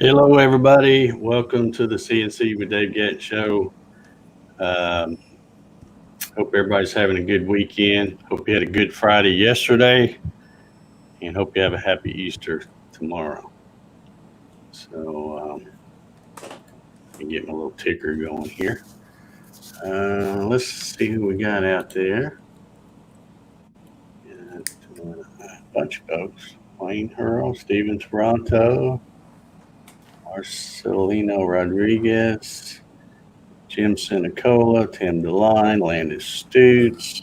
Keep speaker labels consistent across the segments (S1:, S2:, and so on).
S1: Hello, everybody. Welcome to the CNC with Dave Gatton show. Um, Hope everybody's having a good weekend. Hope you had a good Friday yesterday, and hope you have a happy Easter tomorrow. So, let me get my little ticker going here. Let's see who we got out there. Got, a bunch of folks. Wayne Hurl, Steven Toronto, Marcelino Rodriguez, Jim Sinicola, Tim DeLine, Landis Stutes,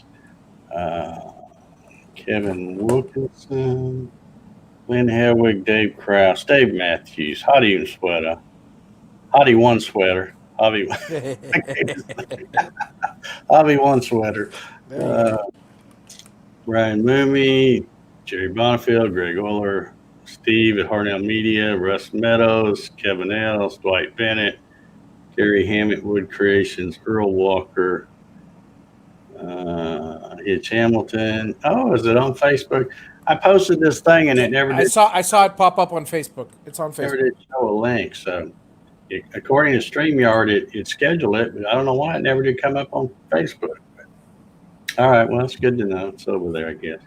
S1: Kevin Wilkinson, Lynn Hedwig, Dave Krause, Dave Matthews, Hottie and Sweater, Hottie One Sweater, Hobby, Hobby One Sweater, Brian Mooney, Jerry Bonifield, Greg Oler, Steve at Harnell Media, Russ Meadows, Kevin Els, Dwight Bennett, Gary Hammett, Wood Creations, Earl Walker, Hitch Hamilton. Oh, is it on Facebook? I posted this thing and it never did.
S2: I saw it pop up on Facebook. It's on
S1: Never
S2: Facebook.
S1: did show a link. So, according to StreamYard, it scheduled it, but I don't know why it never did come up on Facebook. All right, well, it's good to know. It's over there, I guess.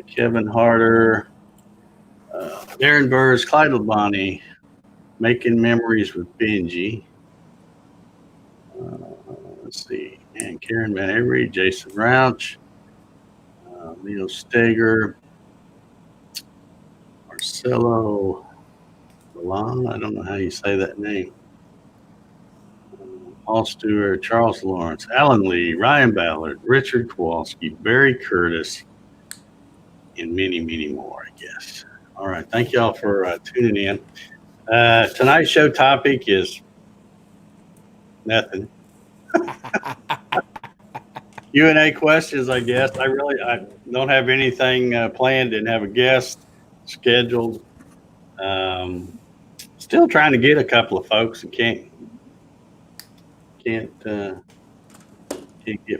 S1: Kevin Harder, Darren Burrs, Clyde Labonte, Making Memories with Benji. Let's see. And Karen Van Avery, Jason Rouch, Neil Steger, Marcelo Milan. I don't know how you say that name. Paul Stewart, Charles Lawrence, Alan Lee, Ryan Ballard, Richard Kowalski, Barry Curtis, and many, many more, I guess. All right. Thank you all for tuning in. Tonight's show topic is nothing. Q&A questions, I guess. I don't have anything planned. Didn't have a guest scheduled. Still trying to get a couple of folks and can't get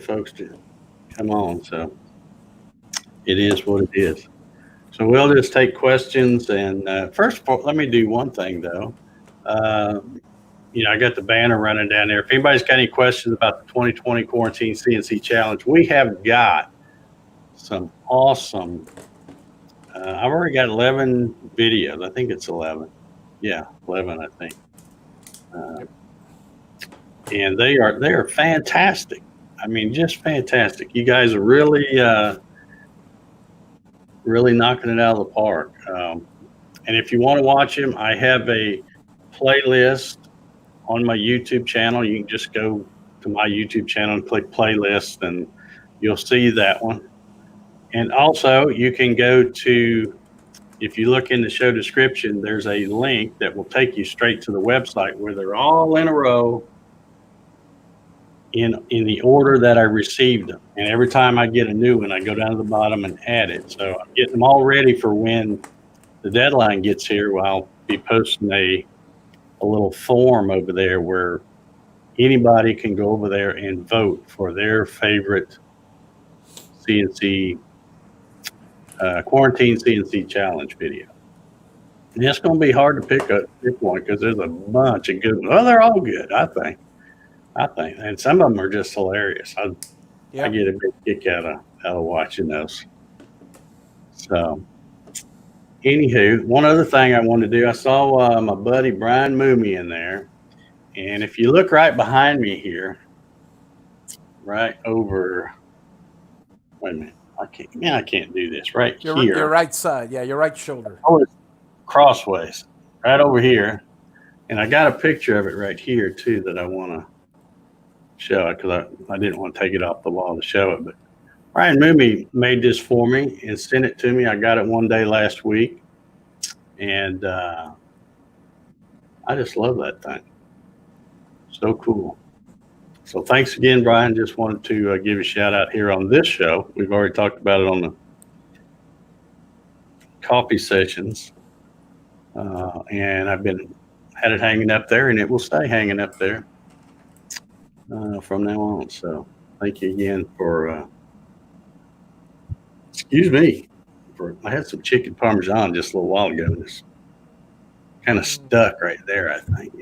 S1: folks to come on. So it is what it is. So we'll just take questions. And first of all, let me do one thing though. I got the banner running down there. If anybody's got any questions about the 2020 Quarantine CNC Challenge, we have got some awesome. I've already got 11 videos. I think it's 11. Yeah, 11, I think. And they are fantastic. I mean, just fantastic. You guys are really knocking it out of the park. And if you want to watch them, I have a playlist on my YouTube channel. You can just go to my YouTube channel and click playlist and you'll see that one. And also you can go to, if you look in the show description, there's a link that will take you straight to the website where they're all in a row in the order that I received them. And every time I get a new one, I go down to the bottom and add it. So I'm getting them all ready for when the deadline gets here. Well, I'll be posting a little form over there where anybody can go over there and vote for their favorite CNC Quarantine CNC Challenge video. And it's going to be hard to pick one because there's a bunch of good ones. Well, they're all good, I think. And some of them are just hilarious. I get a big kick out of watching those. So anywho, one other thing I wanted to do, I saw my buddy Brian Mooney in there. And if you look right behind me here, right over, wait a minute, I can't do this, right here.
S2: Your right side, your right shoulder.
S1: Oh, it's crossways, right over here. And I got a picture of it right here too that I want to show it because I didn't want to take it off the wall to show it. But Brian Mooney made this for me and sent it to me. I got it one day last week. And I just love that thing. So cool. So thanks again, Brian. Just wanted to give a shout out here on this show. We've already talked about it on the coffee sessions. And I've had it hanging up there and it will stay hanging up there from now on. So thank you again for, excuse me, I had some chicken Parmesan just a little while ago. Just kind of stuck right there, I think.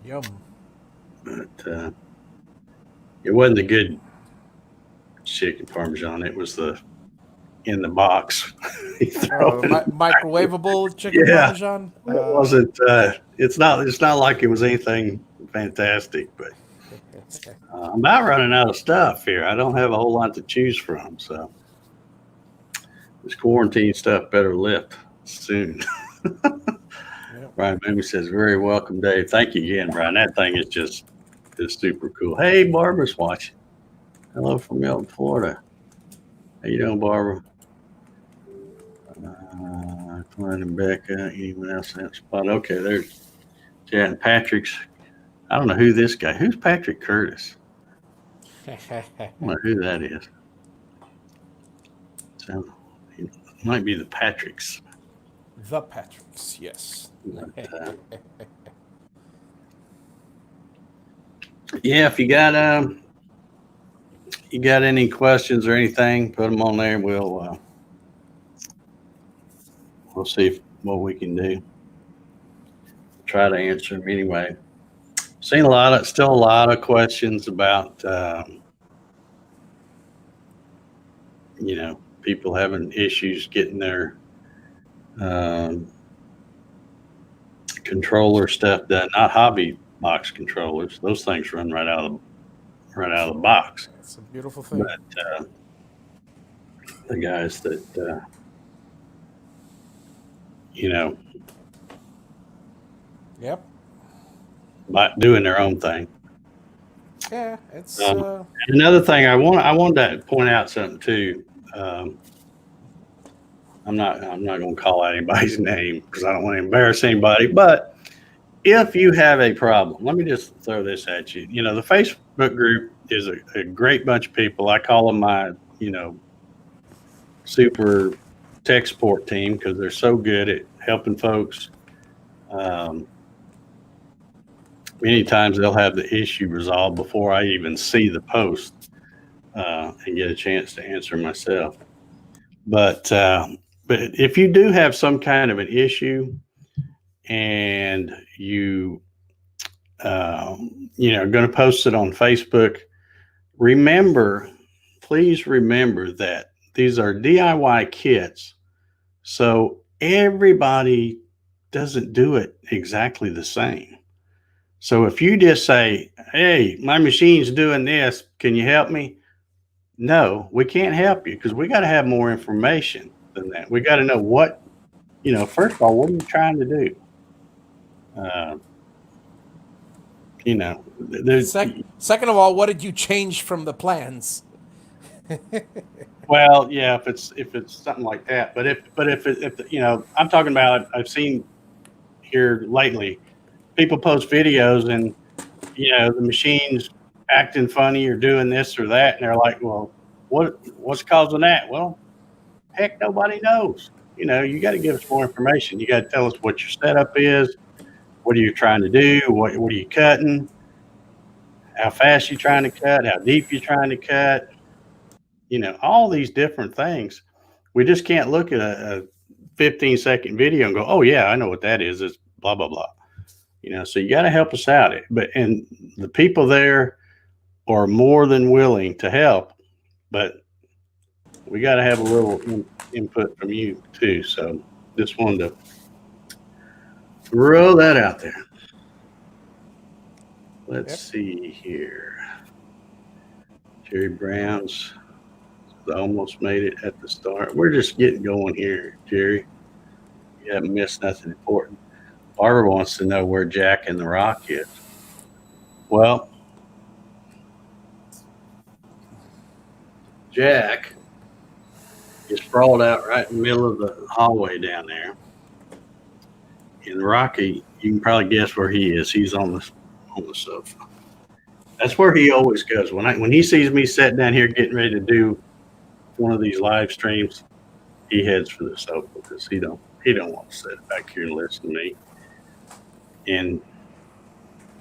S2: Yum.
S1: But it wasn't the good chicken Parmesan. It was the in the box.
S2: Microwavable chicken Parmesan.
S1: It wasn't. It's not like it was anything fantastic, but I'm about running out of stuff here. I don't have a whole lot to choose from, so this quarantine stuff better lift soon. Brian Mooney says, "Very welcome, Dave." Thank you again, Brian. That thing is super cool. Hey, Barbara's watching. Hello from Milton, Florida. How you doing, Barbara? Klein and Becca. Anyone else in that spot? Okay, there's Chad and Patrick's. I don't know who this guy. Who's Patrick Curtis? I don't know who that is. So it might be the Patricks.
S2: The Patricks, yes.
S1: But, yeah, if you got any questions or anything, put them on there. We'll see what we can do. Try to answer them anyway. Seen still a lot of questions about people having issues getting their controller stuff done. Not hobby box controllers; those things run right out of the box.
S2: It's a beautiful thing.
S1: But the guys that
S2: Yep.
S1: by doing their own thing.
S2: Yeah, it's
S1: another thing. I wanted to point out something too. I'm not going to call out anybody's name because I don't want to embarrass anybody. But if you have a problem, let me just throw this at you. The Facebook group is a great bunch of people. I call them my super tech support team because they're so good at helping folks. Many times they'll have the issue resolved before I even see the post and get a chance to answer myself. But if you do have some kind of an issue and you going to post it on Facebook, please remember that these are DIY kits. So everybody doesn't do it exactly the same. So if you just say, "Hey, my machine's doing this, can you help me?" No, we can't help you because we got to have more information than that. We got to know what, first of all, what are you trying to do?
S2: Second of all, what did you change from the plans?
S1: Well, yeah, if it's something like that, but if I'm talking about, I've seen here lately, people post videos and the machine's acting funny or doing this or that, and they're like, "Well, what's causing that?" Well, heck, nobody knows. You got to give us more information. You got to tell us what your setup is. What are you trying to do? What are you cutting? How fast you trying to cut? How deep you trying to cut? All these different things. We just can't look at a 15-second video and go, "Oh yeah, I know what that is. It's blah blah blah." So you got to help us out. And the people there are more than willing to help, but we got to have a little input from you too. So just wanted to throw that out there. Let's see here. Jerry Brown's almost made it at the start. We're just getting going here, Jerry. You haven't missed nothing important. Barbara wants to know where Jack and the Rock is. Well, Jack is sprawled out right in the middle of the hallway down there. And Rocky, you can probably guess where he is. He's on the sofa. That's where he always goes. When he sees me sitting down here getting ready to do one of these live streams, he heads for the sofa because he don't want to sit back here and listen to me. And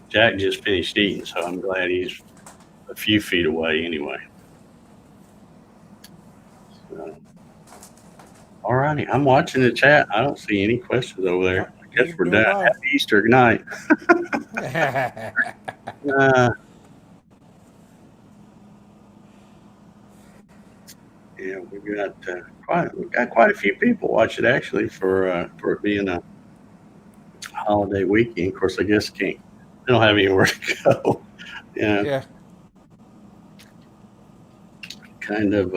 S1: Jack just finished eating, so I'm glad he's a few feet away anyway. So, all righty, I'm watching the chat. I don't see any questions over there. I Guess we're
S2: doing
S1: done.
S2: well.
S1: Happy Easter. Good night. Yeah, we got quite a few people watch it actually for it being a holiday weekend. Of course, I guess they don't have anywhere to go.
S2: Yeah.
S1: Kind of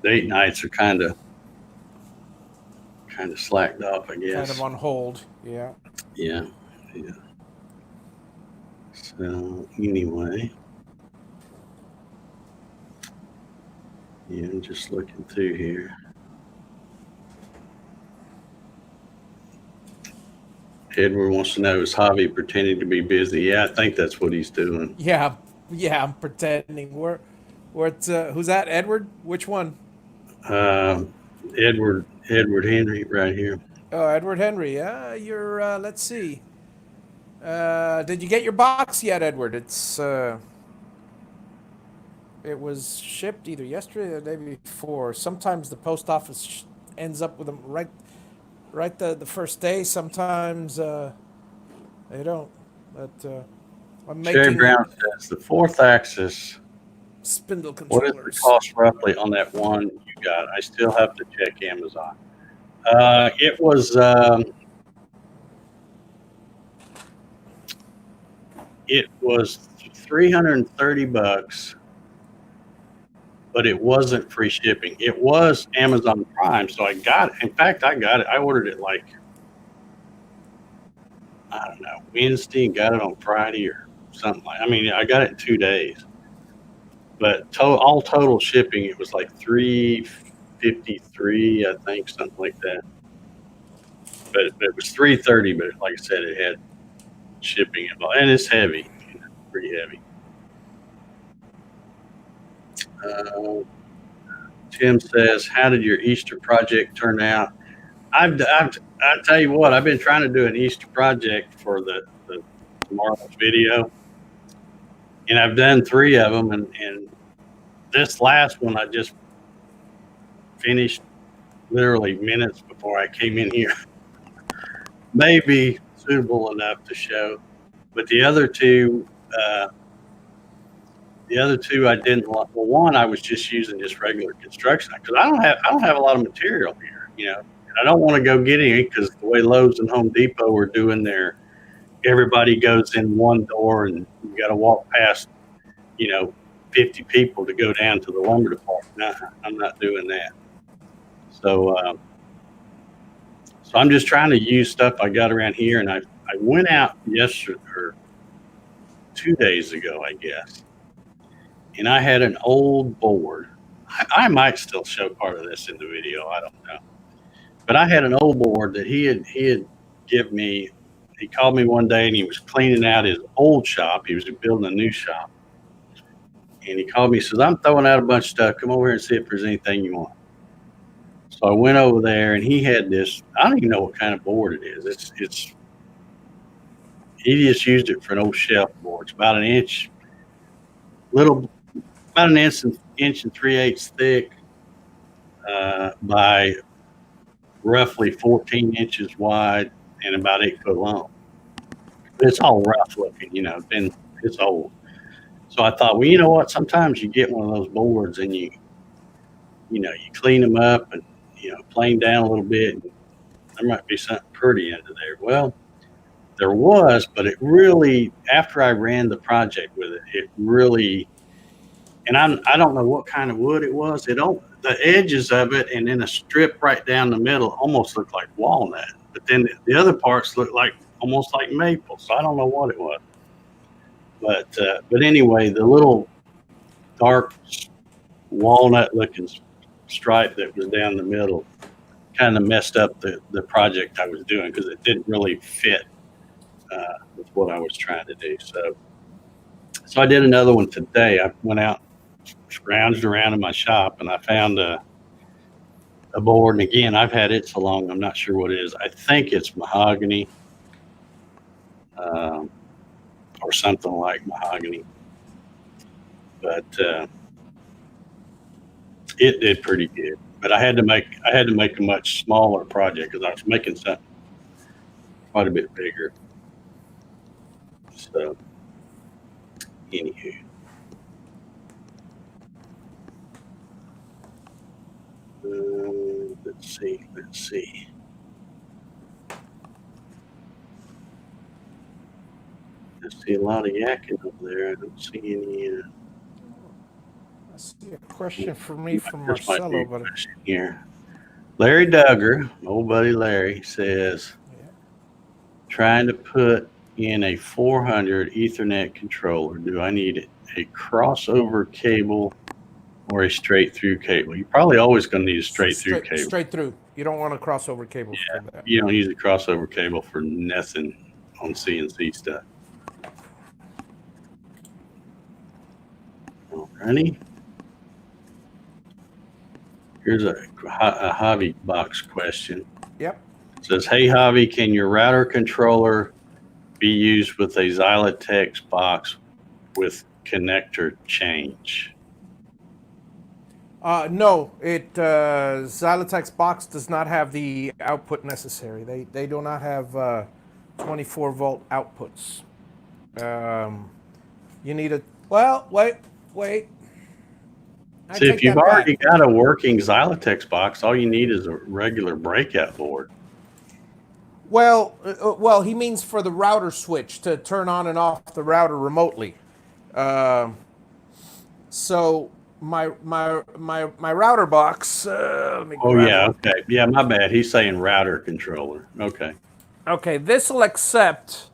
S1: date nights are kind of slacked off, I guess.
S2: Kind of on hold. Yeah.
S1: Yeah. So anyway, yeah, I'm just looking through here. Edward wants to know, is Hobby pretending to be busy? Yeah, I think that's what he's doing.
S2: Yeah. I'm pretending. Who's that? Edward? Which one?
S1: Edward Henry right here.
S2: Oh, Edward Henry. Yeah, you're. Let's see. Did you get your box yet, Edward? It was shipped either yesterday or the day before. Sometimes the post office ends up with them right the first day. Sometimes they don't. But I'm
S1: Sherry
S2: making
S1: Brown says the 4th axis.
S2: spindle
S1: What is
S2: controllers.
S1: the cost roughly on that one you got? I still have to check Amazon. It was $330, but it wasn't free shipping. It was Amazon Prime, so I got it. In fact, I got it. I ordered it like, I don't know, Wednesday and got it on Friday or something like. I mean, I got it in 2 days. But all total shipping, it was like $353, I think, something like that. But it was $330. But like I said, it had shipping involved, and it's heavy, pretty heavy. Tim says, "How did your Easter project turn out?" I tell you what, I've been trying to do an Easter project for the tomorrow's video, and I've done 3 of them, and this last one I just finished literally minutes before I came in here. Maybe suitable enough to show, but the other two I didn't like. Well, one I was just using just regular construction because I don't have a lot of material here, and I don't want to go get any because the way Lowe's and Home Depot are doing everybody goes in one door and you got to walk past 50 people to go down to the lumber department. Nah, I'm not doing that. So I'm just trying to use stuff I got around here, and I went out yesterday or 2 days ago, I guess, and I had an old board. I might still show part of this in the video. I don't know, but I had an old board that he had given me. He called me one day and he was cleaning out his old shop. He was building a new shop. And he called me, he says, "I'm throwing out a bunch of stuff. Come over here and see if there's anything you want." So I went over there and he had this, I don't even know what kind of board it is. He just used it for an old shelf board. It's about an inch, about an inch and 3/8 thick, by roughly 14 inches wide and about 8 foot long. But it's all rough looking, it's old. So I thought, well, you know what? Sometimes you get one of those boards and you clean them up and, plane down a little bit. And there might be something pretty into there. Well, there was, but it really, after I ran the project with it really, and I don't know what kind of wood it was. The edges of it and then a strip right down the middle almost looked like walnut, but then the other parts looked almost like maple. So I don't know what it was. But anyway, the little dark walnut-looking stripe that was down the middle kind of messed up the project I was doing because it didn't really fit with what I was trying to do. So I did another one today. I went out, scrounged around in my shop, and I found a board. And again, I've had it so long, I'm not sure what it is. I think it's mahogany. Or something like mahogany, but it did pretty good. But I had to make a much smaller project because I was making something quite a bit bigger. So, anywho. Let's see. I see a lot of yakking over there. I don't see any.
S2: I see a question for me from
S1: This might be
S2: Marcelo,
S1: a
S2: but
S1: question here. Larry Duggar, old buddy Larry, says, trying to put in a 400 Ethernet controller. Do I need a crossover cable or a straight through cable? You're probably always going to need a straight through cable.
S2: Straight through. You don't want a crossover cable for that.
S1: You don't use a crossover cable for nothing on CNC stuff. Alrighty. Here's a Hobby box question.
S2: Yep.
S1: It says, hey, Hobby, can your router controller be used with a Xylotex box with connector change?
S2: No, Xylotex box does not have the output necessary. They do not have 24 volt outputs. You need a, well, wait.
S1: See, if you've already got a working Xylotex box, all you need is a regular breakout board.
S2: Well, he means for the router switch to turn on and off the router remotely. So my router box. Let me
S1: oh yeah, okay, yeah, my bad. He's saying router controller. Okay.
S2: Okay, this will accept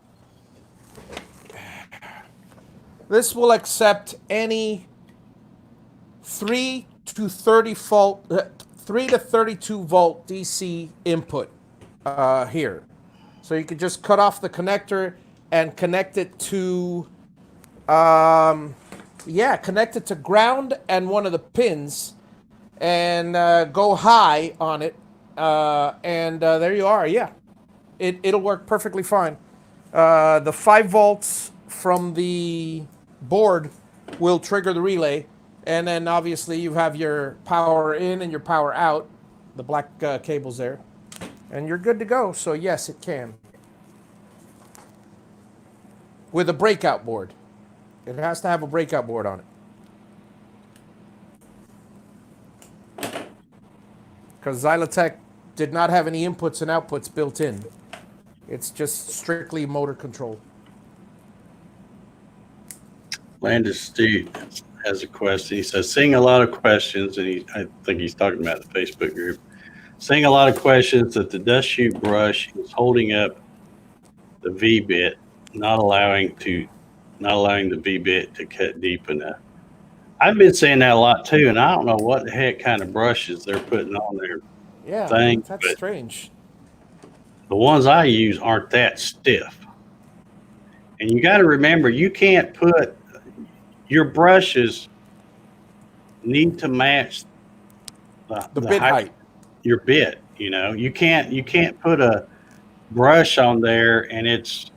S2: any 3 to 32 volt DC input here. So you could just cut off the connector and connect it to connect it to ground and one of the pins and go high on it and there you are. Yeah, it'll work perfectly fine. The 5 volts from the board will trigger the relay, and then obviously you have your power in and your power out, the black cables there, and you're good to go. So yes, it can. With a breakout board. It has to have a breakout board on it. Because Xylotech did not have any inputs and outputs built in. It's just strictly motor control.
S1: Landis Steve has a question. He says, seeing a lot of questions, and I think he's talking about the Facebook group, seeing a lot of questions that the dust chute brush is holding up the V-bit, not allowing the V-bit to cut deep enough. I've been saying that a lot too, and I don't know what the heck kind of brushes they're putting on their thing.
S2: That's strange.
S1: The ones I use aren't that stiff. And you got to remember, you can't put your brushes need to match
S2: the bit height.
S1: Your bit, you can't put a brush on there and it's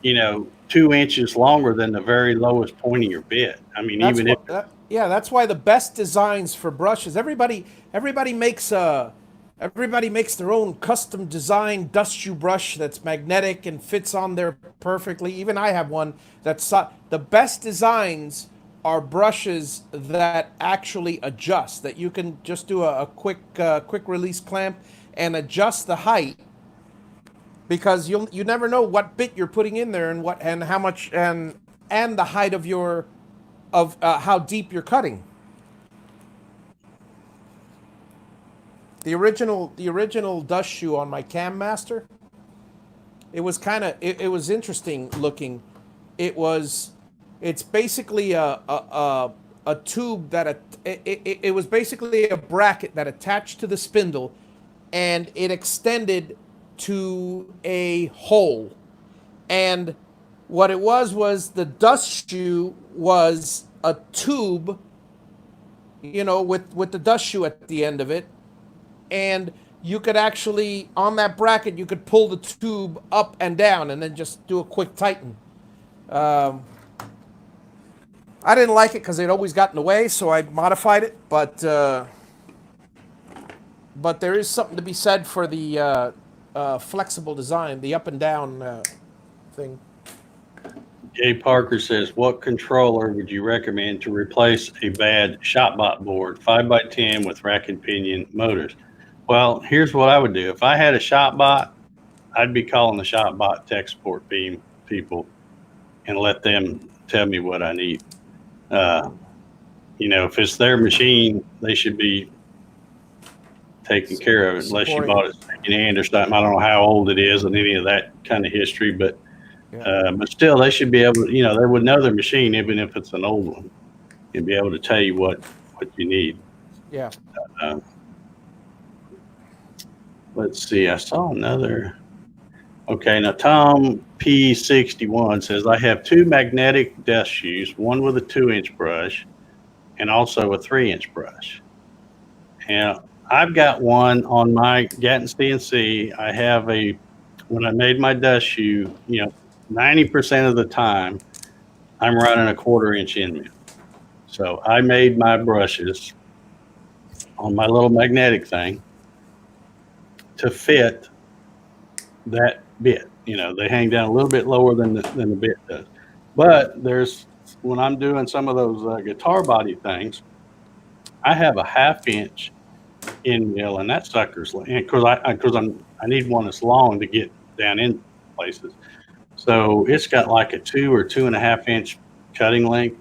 S1: 2 inches longer than the very lowest point of your bit. I mean,
S2: that's why the best designs for brushes. Everybody makes their own custom designed dust shoe brush that's magnetic and fits on there perfectly. Even I have one that's the best designs are brushes that actually adjust, that you can just do a quick release clamp and adjust the height, because you never know what bit you're putting in there and how much and the height of how deep you're cutting. The original dust shoe on my Cam Master, it was interesting looking. It's basically a tube that it was basically a bracket that attached to the spindle, and it extended to a hole. And what it was the dust shoe was a tube, with the dust shoe at the end of it. And you could actually, on that bracket, you could pull the tube up and down and then just do a quick tighten. I didn't like it because it always got in the way, so I modified it. But there is something to be said for the flexible design, the up and down thing.
S1: Jay Parker says, what controller would you recommend to replace a bad ShopBot board, 5x10 with rack and pinion motors? Well, here's what I would do. If I had a ShopBot, I'd be calling the ShopBot tech support people and let them tell me what I need. If it's their machine, they should be taking care of it, unless you bought it secondhand or something. I don't know how old it is and any of that kind of history, but still, they should be able to, they would know their machine, even if it's an old one, and be able to tell you what you need.
S2: Yeah.
S1: Let's see. I saw another. Okay, now Tom P61 says, I have 2 magnetic desk shoes, one with a 2-inch brush and also a 3-inch brush. And I've got one on my Gatton CNC. I have when I made my dust shoe, 90% of the time I'm running a 1/4-inch end mill. So I made my brushes on my little magnetic thing to fit that bit. They hang down a little bit lower than the bit does. But when I'm doing some of those guitar body things, I have a 1/2 inch end mill, and that sucker's, because I need one that's long to get down in places. So it's got like a 2 or 2.5 inch cutting length.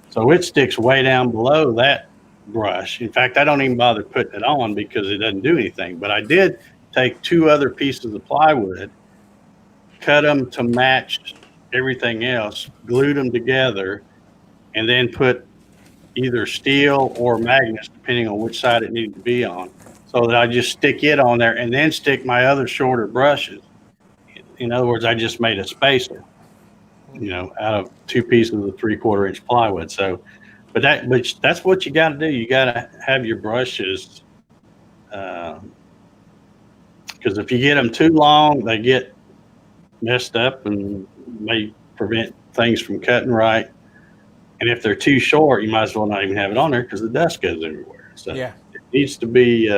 S1: So it sticks way down below that brush. In fact, I don't even bother putting it on because it doesn't do anything. But I did take 2 other pieces of plywood, cut them to match everything else, glued them together, and then put either steel or magnets, depending on which side it needed to be on, so that I just stick it on there and then stick my other shorter brushes. In other words, I just made a spacer, out of 2 pieces of 3/4 inch plywood. So, but that's what you got to do. You got to have your brushes, because if you get them too long, they get messed up and may prevent things from cutting right. And if they're too short, you might as well not even have it on there because the dust goes everywhere. So it needs to be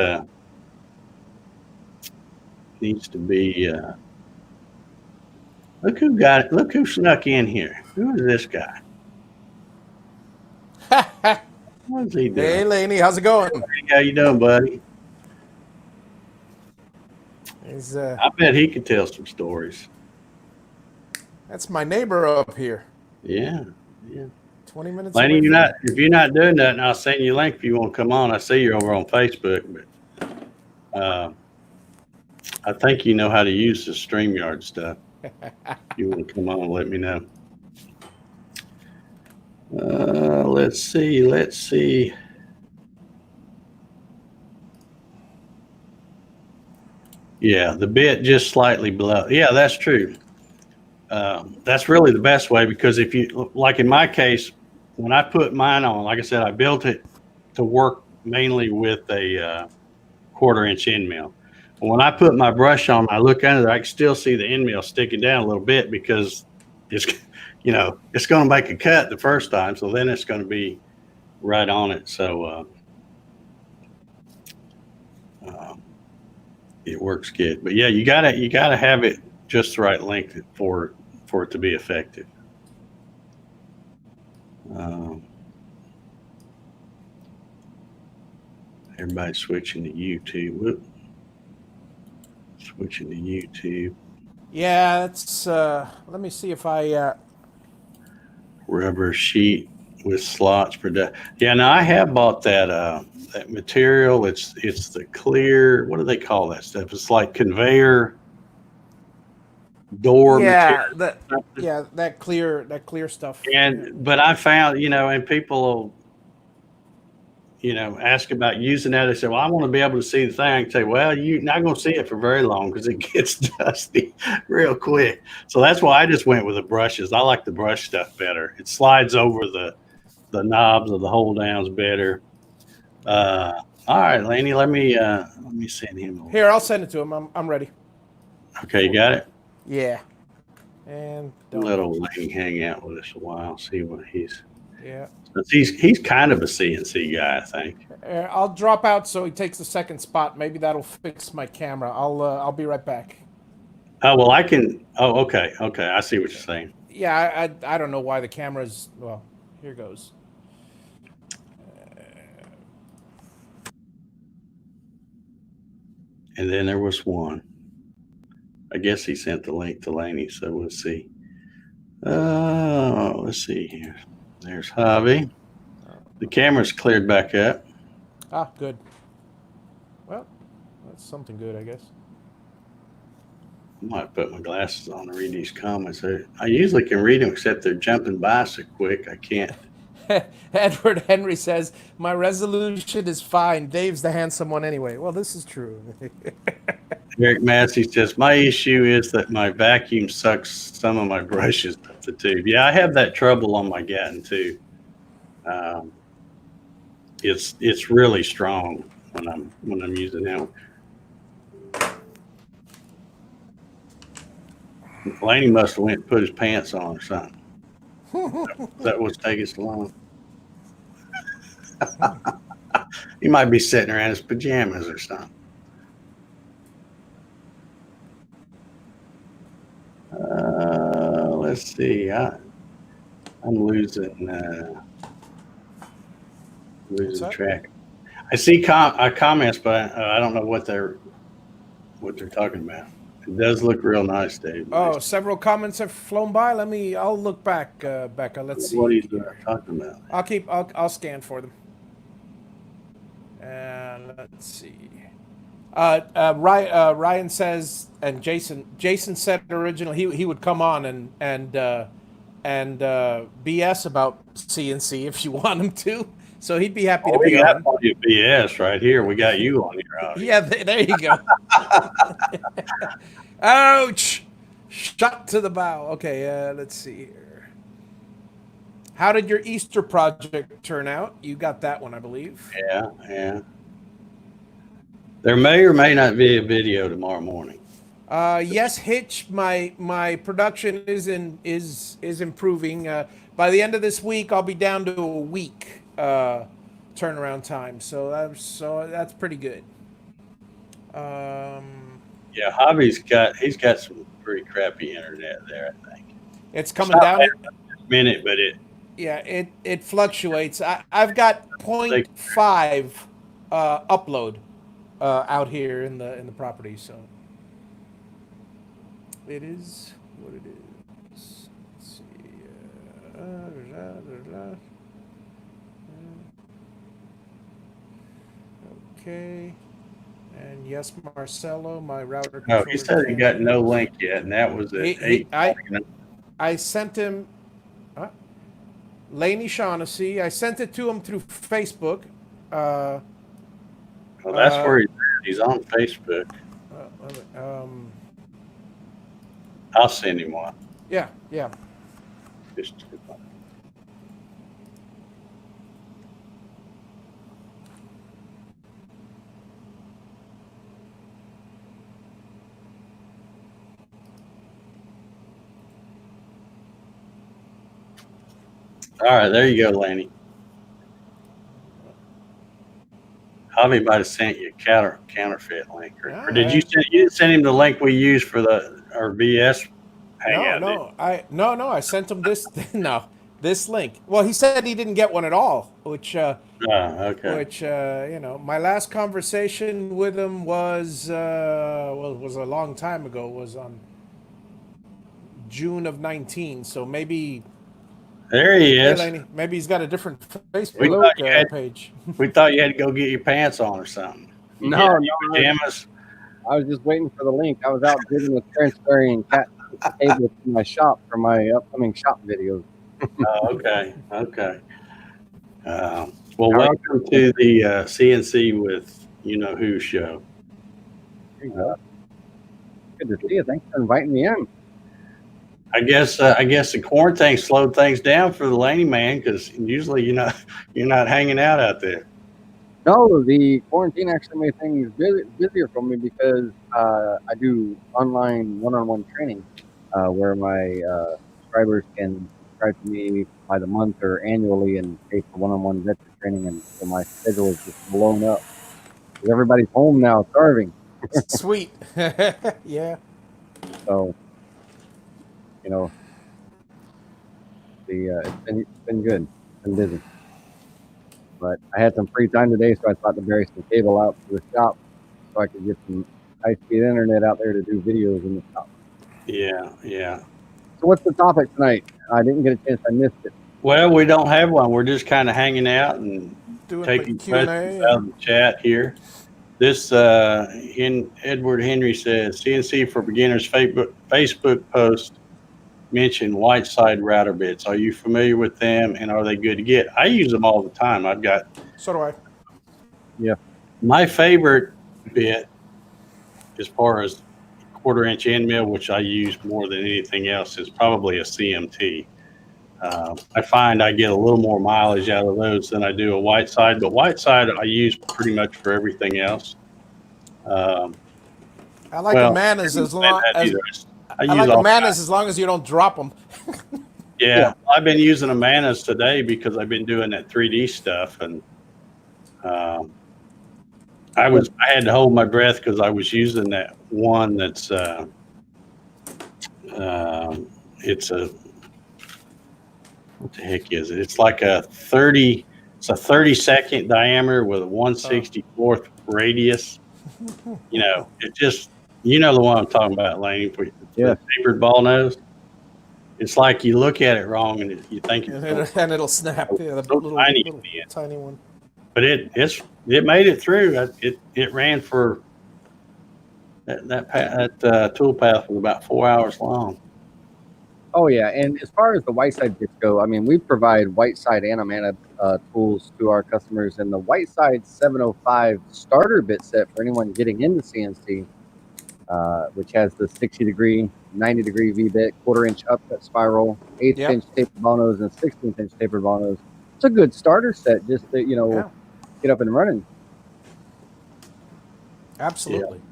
S1: look who got it. Look who snuck in here. Who is this guy? What's he doing?
S2: Hey, Laney, how's it going?
S1: How you doing, buddy?
S2: I
S1: bet he could tell some stories.
S2: That's my neighbor up here.
S1: Yeah.
S2: 20 minutes.
S1: Laney, if you're not doing that, I'll send you a link if you want to come on. I see you're over on Facebook, but I think you know how to use the StreamYard stuff. If you want to come on, let me know. Let's see. Yeah, the bit just slightly below. Yeah, that's true. That's really the best way, because if you, like in my case, when I put mine on, like I said, I built it to work mainly with a 1/4 inch end mill. But when I put my brush on, I look under there, I can still see the end mill sticking down a little bit, because it's, it's going to make a cut the first time. So then it's going to be right on it. So it works good. But yeah, you gotta have it just the right length for it to be effective. Everybody's switching to YouTube. Whoop. Switching to YouTube.
S2: Yeah, that's. Let me see if I.
S1: Rubber sheet with slots for that. Yeah, now I have bought that that material. It's the clear. What do they call that stuff? It's like conveyor door material.
S2: That clear stuff.
S1: But I found, and people will, ask about using that. They say, well, I want to be able to see the thing. I can say, well, you're not going to see it for very long because it gets dusty real quick. So that's why I just went with the brushes. I like the brush stuff better. It slides over the knobs of the hold downs better. All right, Laney, let me send him over.
S2: Here, I'll send it to him. I'm ready.
S1: Okay, you got it?
S2: Yeah. And
S1: let old Laney hang out with us a while, see what he's.
S2: Yeah.
S1: He's kind of a CNC guy, I think.
S2: I'll drop out so he takes the second spot. Maybe that'll fix my camera. I'll be right back.
S1: Oh, well, I can. Oh, okay. Okay. I see what you're saying.
S2: Yeah, I don't know why the camera's. Well, here goes.
S1: And then there was one. I guess he sent the link to Laney, so we'll see. Let's see here. There's Hobby. The camera's cleared back up.
S2: Ah, good. Well, that's something good, I guess.
S1: I might put my glasses on to read these comments. I usually can read them, except they're jumping by so quick I can't.
S2: Edward Henry says, my resolution is fine. Dave's the handsome one anyway. Well, this is true.
S1: Eric Massey says, my issue is that my vacuum sucks some of my brushes up the tube. Yeah, I have that trouble on my Gatton too. It's really strong when I'm using that one. Laney must have went and put his pants on or something. That was taking so long. He might be sitting around in his pajamas or something. Let's see. I'm losing track. I see comments, but I don't know what they're talking about. It does look real nice, Dave.
S2: Oh, several comments have flown by. I'll look back, Becca. Let's see.
S1: What he's talking about.
S2: I'll scan for them. And let's see. Ryan says, and Jason said originally he would come on and BS about CNC if you want him to. So he'd be happy to be on.
S1: BS right here. We got you on here.
S2: Yeah, there you go. Ouch! Shot to the bow. Okay, let's see here. How did your Easter project turn out? You got that one, I believe.
S1: Yeah. There may or may not be a video tomorrow morning.
S2: Yes, Hitch. My production is improving. By the end of this week, I'll be down to a week turnaround time. So that's pretty good.
S1: Yeah, Hobby's got some pretty crappy internet there. I think
S2: it's coming down.
S1: In a minute, but
S2: it fluctuates. I've got 0.5 upload out here in the property, so it is what it is. Let's see. Okay. And yes, Marcelo, my router.
S1: No, he said he got no link yet, and that was at 8.
S2: I sent him. Laney Shaughnessy. I sent it to him through Facebook.
S1: Well, that's where he's at. He's on Facebook. I'll send him one.
S2: Yeah.
S1: Just all right, there you go, Laney. Hobby might have sent you a counterfeit link, or did you didn't send him the link we used for our BS hangout?
S2: I sent him this this link. Well, he said he didn't get one at all, which
S1: okay.
S2: Which my last conversation with him was was a long time ago. It was on June of 19. So maybe.
S1: There he is.
S2: Maybe he's got a different Facebook page.
S1: We thought you had to go get your pants on or something.
S3: No,
S1: pajamas.
S3: I was just waiting for the link. I was out digging with transferring cat cable to my shop for my upcoming shop videos.
S1: Okay. Well, welcome to the CNC with You Know Who show.
S3: There you go. Good to see you. Thanks for inviting me in.
S1: I guess the quarantine slowed things down for the Laney man, because usually you're not hanging out there.
S3: No, the quarantine actually made things busier for me because I do online one-on-one training where my subscribers can subscribe to me by the month or annually and pay for one-on-one veteran training, and so my schedule is just blown up because everybody's home now starving.
S2: Sweet. Yeah.
S3: So, you know, it's been good. It's been busy. But I had some free time today, so I thought to bury some cable out to the shop so I could get some high-speed internet out there to do videos in the shop.
S1: Yeah, yeah.
S3: So what's the topic tonight? I didn't get a chance. I missed it.
S1: Well, we don't have one. We're just kind of hanging out and
S2: Doing
S1: taking
S2: the Q&A.
S1: questions out of the chat here. This Edward Henry says CNC for Beginners Facebook post mentioned Whiteside router bits. Are you familiar with them, and are they good to get? I use them all the time. I've got.
S2: So do I.
S3: Yeah.
S1: My favorite bit, as far as 1/4 inch end mill, which I use more than anything else, is probably a CMT. I find I get a little more mileage out of those than I do a Whiteside, but Whiteside I use pretty much for everything else.
S2: I like a Manas as long as
S1: I
S2: like a Manas as long as you don't drop them.
S1: Yeah, I've been using a Manas today because I've been doing that 3D stuff, and I had to hold my breath because I was using that one that's it's a, what the heck is it? It's like a 30-second diameter with a 1/64th radius. You know, it just, you know the one I'm talking about, Lane.
S3: Yeah.
S1: The tapered ball nose. It's like you look at it wrong and you think it's
S2: and it'll snap. Yeah, the
S1: so
S2: little tiny one.
S1: But it made it through. It ran for that tool path was about 4 hours long.
S3: Oh yeah, and as far as the Whiteside bits go, I mean, we provide Whiteside and Amana tools to our customers, and the Whiteside 705 starter bit set for anyone getting into CNC, which has the 60-degree, 90-degree V-bit, 1/4 inch upcut spiral, 1/8 inch tapered ball nose, and 16th inch tapered ball nose. It's a good starter set just to, get up and running.
S2: Absolutely.
S1: Yeah.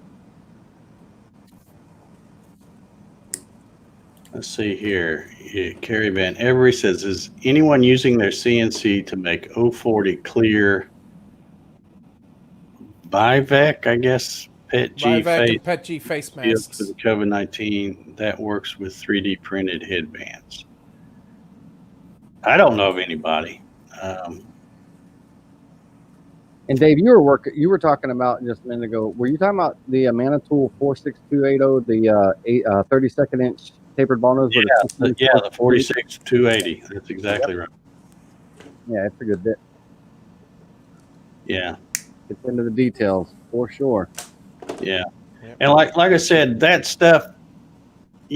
S1: Let's see here. Carrie Van Every says, is anyone using their CNC to make 040 clear Vivek, I guess,
S2: PET G face masks
S1: for the COVID-19 that works with 3D printed headbands? I don't know of anybody.
S3: And Dave, you were talking about just a minute ago. Were you talking about the Amana Tool 46280, the 32nd inch tapered ball nose?
S1: The 46280. That's exactly right.
S3: Yeah, it's a good bit.
S1: Yeah.
S3: Gets into the details for sure.
S1: Yeah. And like I said, that stuff, I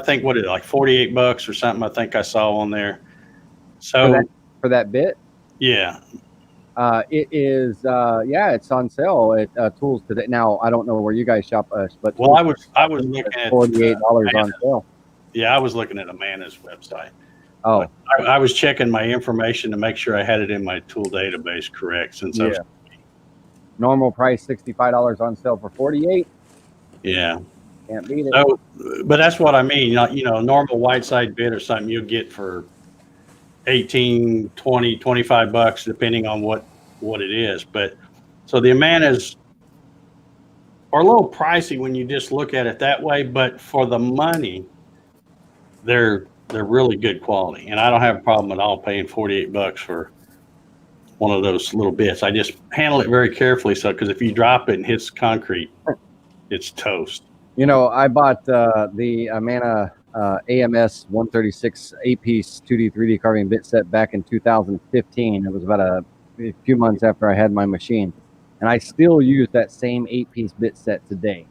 S1: think like $48 or something, I think I saw on there. So
S3: for that bit?
S1: Yeah.
S3: It is, it's on sale at Tools today. Now, I don't know where you guys shop, but
S1: I was looking at
S3: $48 on sale.
S1: Yeah, I was looking at Amana's website.
S3: Oh,
S1: I was checking my information to make sure I had it in my tool database correct. Since I was
S3: normal price $65 on sale for $48.
S1: Yeah,
S3: can't beat it.
S1: So, but that's what I mean. Normal Whiteside bit or something you'll get for $18, $20, $25 depending on what it is. But so the Amanas are a little pricey when you just look at it that way, but for the money, they're really good quality, and I don't have a problem at all paying $48 for one of those little bits. I just handle it very carefully, because if you drop it and hits concrete, it's toast.
S3: I bought the Amana AMS 136 8-piece 2D 3D carving bit set back in 2015. It was about a few months after I had my machine, and I still use that same 8-piece bit set today.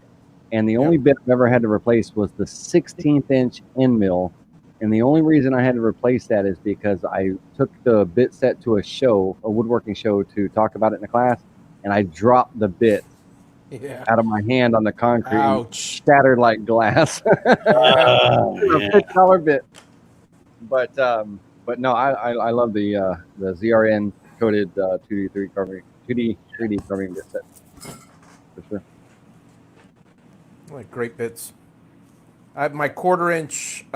S3: And the only bit I've ever had to replace was the 16th inch end mill. And the only reason I had to replace that is because I took the bit set to a woodworking show, to talk about it in a class, and I dropped the bit out of my hand on the concrete.
S2: Ouch.
S3: Shattered like glass. A $6 bit. But no, I love the ZRN coated 2D 3D carving bit set for sure.
S2: Like great bits. I have my 1/4 inch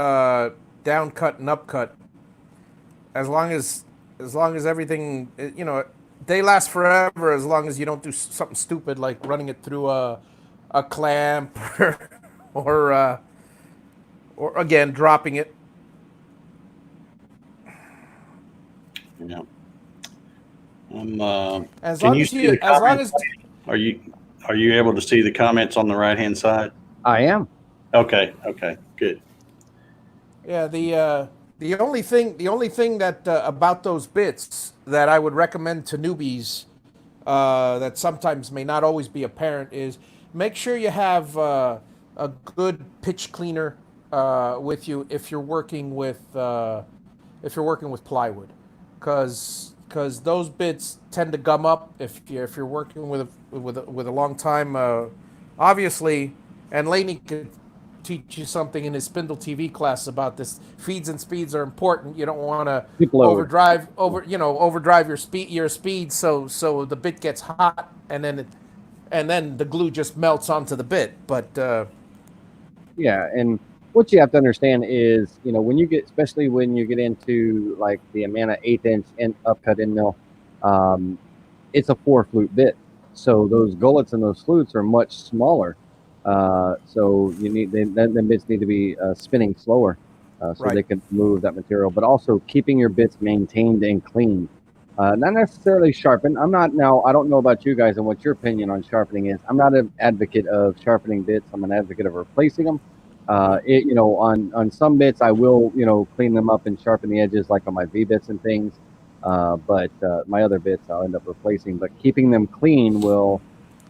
S2: down cut and up cut. As long as everything, they last forever as long as you don't do something stupid like running it through a clamp or again dropping it.
S1: Yeah.
S2: As
S1: Can
S2: long
S1: you
S2: as
S1: see the
S2: as long
S1: comments?
S2: as
S1: Are you able to see the comments on the right hand side?
S3: I am.
S1: Okay, good.
S2: yeah, the only thing that about those bits that I would recommend to newbies that sometimes may not always be apparent is make sure you have a good pitch cleaner with you if you're working with plywood, because those bits tend to gum up if you're working with a long time. Obviously, and Laney could teach you something in his Spindle TV class about this. Feeds and speeds are important. You don't want to
S3: Keep load.
S2: overdrive your speed so the bit gets hot and then the glue just melts onto the bit. But
S3: Yeah, and what you have to understand is, when you get, especially when you get into like the Amana 1/8" and upcut end mill, um, it's a 4-flute bit, so those gullets and those flutes are much smaller. So you need then bits need to be spinning slower, so
S2: Right.
S3: they can move that material. But also keeping your bits maintained and clean, not necessarily sharpened. I'm not now. I don't know about you guys and what your opinion on sharpening is. I'm not an advocate of sharpening bits. I'm an advocate of replacing them. On some bits, I will clean them up and sharpen the edges, like on my V bits and things. But my other bits I'll end up replacing. But keeping them clean will,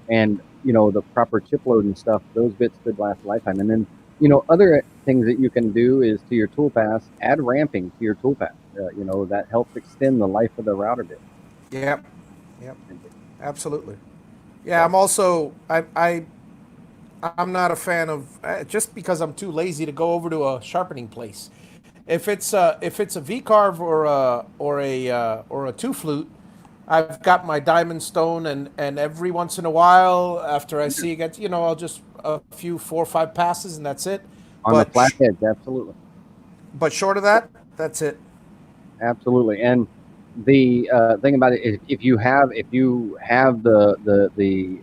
S3: and the proper chip load and stuff, those bits could last a lifetime. And then other things that you can do is to your tool pass, add ramping to your tool pass. That helps extend the life of the router bit.
S2: yep, yep, absolutely. Yeah, I'm not a fan of just because I'm too lazy to go over to a sharpening place. If it's a V carve or a two flute, I've got my diamond stone, and every once in a while after I see it gets, I'll just a few 4 or 5 passes and that's it.
S3: On the
S2: But
S3: flat heads, absolutely.
S2: but short of that, that's it.
S3: Absolutely. And the thing about it is, if you have the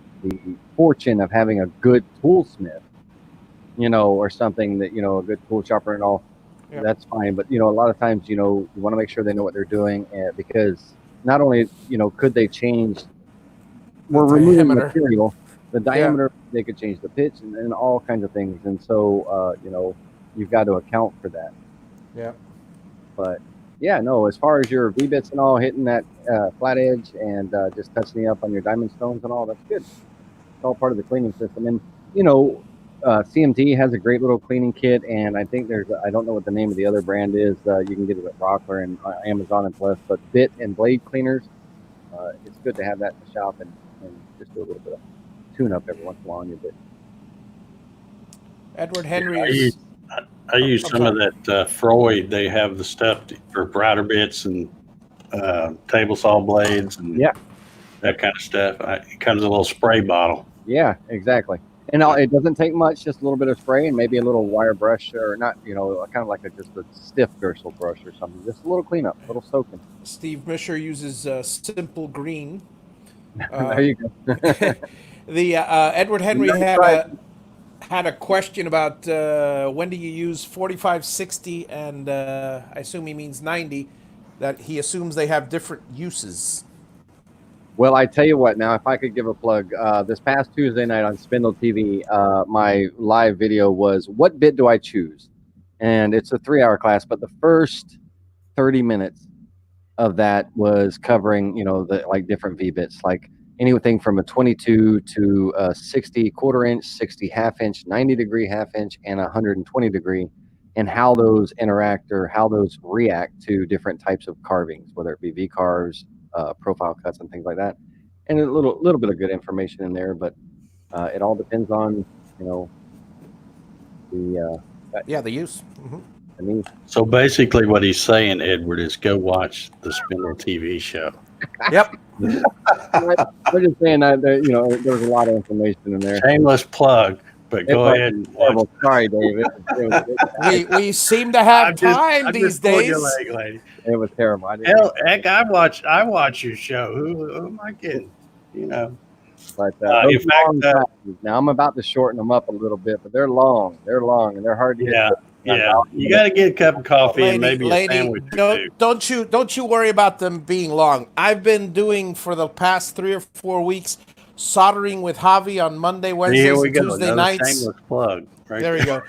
S3: fortune of having a good toolsmith, or something that a good tool sharpener and all,
S2: Yep.
S3: that's fine. But a lot of times, you want to make sure they know what they're doing, because not only could they change, we're removing
S2: diameter.
S3: material, the diameter, they could change the pitch and all kinds of things, and so you've got to account for that.
S2: Yeah.
S3: But yeah, no, as far as your V-bits and all hitting that flat edge and just touching up on your diamond stones and all, that's good. It's all part of the cleaning system. And, CMT has a great little cleaning kit, and I think I don't know what the name of the other brand is. You can get it at Rockler and Amazon and Plus, but bit and blade cleaners, it's good to have that in the shop and just do a little bit of tune-up every once in a while on your bit.
S2: Edward Henry
S1: I use some of that Freud. They have the stuff for router bits and table saw blades and that kind of stuff. It comes in a little spray bottle.
S3: Yeah, exactly. And it doesn't take much, just a little bit of spray and maybe a little wire brush, or not, kind of like just a stiff bristle brush or something. Just a little cleanup, a little soaking.
S2: Steve Misher uses Simple Green.
S3: There you go.
S2: The Edward Henry had a question about when do you use 4560, and I assume he means 90. That he assumes they have different uses.
S3: Well, I tell you what, now, if I could give a plug, this past Tuesday night on Spindle TV, my live video was, what bit do I choose? And it's a 3-hour class, but the first 30 minutes of that was covering, the different V bits, like anything from a 22 to a 60 1/4 inch, 60 1/2 inch, 90 degree 1/2 inch, and 120 degree, and how those interact or how those react to different types of carvings, whether it be V carves, profile cuts, and things like that. And a little bit of good information in there, but it all depends on
S2: the use.
S3: I mean,
S1: so basically, what he's saying, Edward, is go watch the Spindle TV show.
S2: Yep.
S3: I'm just saying that there was a lot of information in there.
S1: Shameless plug, but go ahead and watch.
S3: Sorry, Dave.
S2: We seem to have time these days.
S1: Your leg, lady.
S3: It was terrible.
S1: Hell, heck, I watch your show. Who am I kidding?
S3: But
S1: In
S3: those
S1: fact,
S3: long classes, now I'm about to shorten them up a little bit, but they're long, and they're hard to get.
S1: yeah,
S3: through.
S1: yeah. You got to get a cup of coffee and maybe a sandwich or two.
S2: don't you worry about them being long. I've been doing for the past 3 or 4 weeks soldering with Javi on Monday,
S1: Here
S2: Wednesdays,
S1: we
S2: and
S1: go.
S2: Tuesday
S1: Another
S2: nights.
S1: shameless plug. Right
S2: There we go.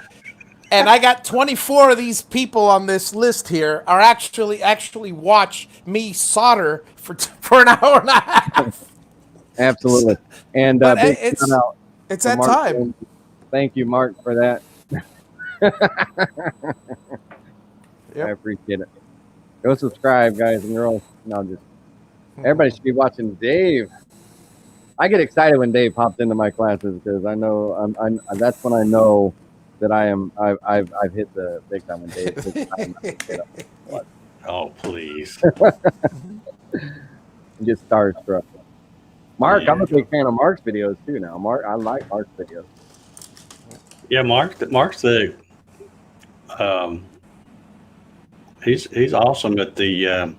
S2: And I got 24 of these people on this list here are actually watch me solder for an hour and a half.
S3: Absolutely. And
S2: But
S3: big shout out
S2: it's
S3: to
S2: that
S3: Mark.
S2: time.
S3: Thank you, Mark, for that.
S2: Yep.
S3: I appreciate it. Go subscribe, guys and girls. No, just everybody should be watching Dave. I get excited when Dave pops into my classes because I know that's when I know that I've hit the big time when Dave.
S1: Oh, please.
S3: Get starstruck. Mark,
S1: Yeah.
S3: I'm a big fan of Mark's videos too now. Mark, I like Mark's videos.
S1: Yeah, Mark's the he's awesome at the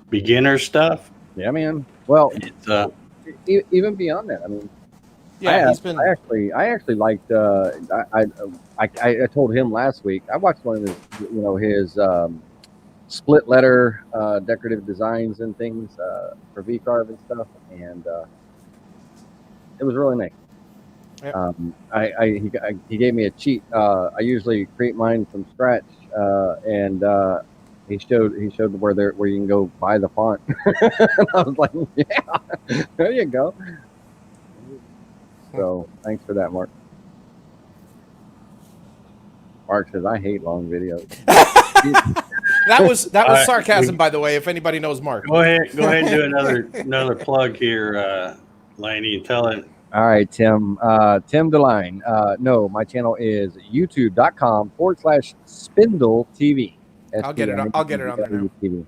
S1: beginner stuff.
S3: Yeah, man. Well,
S1: It's
S3: even beyond that, I mean,
S2: Yeah, he's been.
S3: I actually liked. I told him last week. I watched one of his split letter decorative designs and things for V-carve and stuff, and it was really nice.
S2: Yep.
S3: He gave me a cheat. I usually create mine from scratch, and he showed where you can go buy the font. And I was like, yeah, there you go. So thanks for that, Mark. Mark says I hate long videos.
S2: That was
S1: right,
S2: sarcasm, by the way. If anybody knows Mark.
S1: Go ahead and do another plug here, Laney, and tell him.
S3: All right, Tim. Tim DeLine. No, my channel is youtube.com/Spindle TV.
S2: I'll get it on there now.
S3: TV.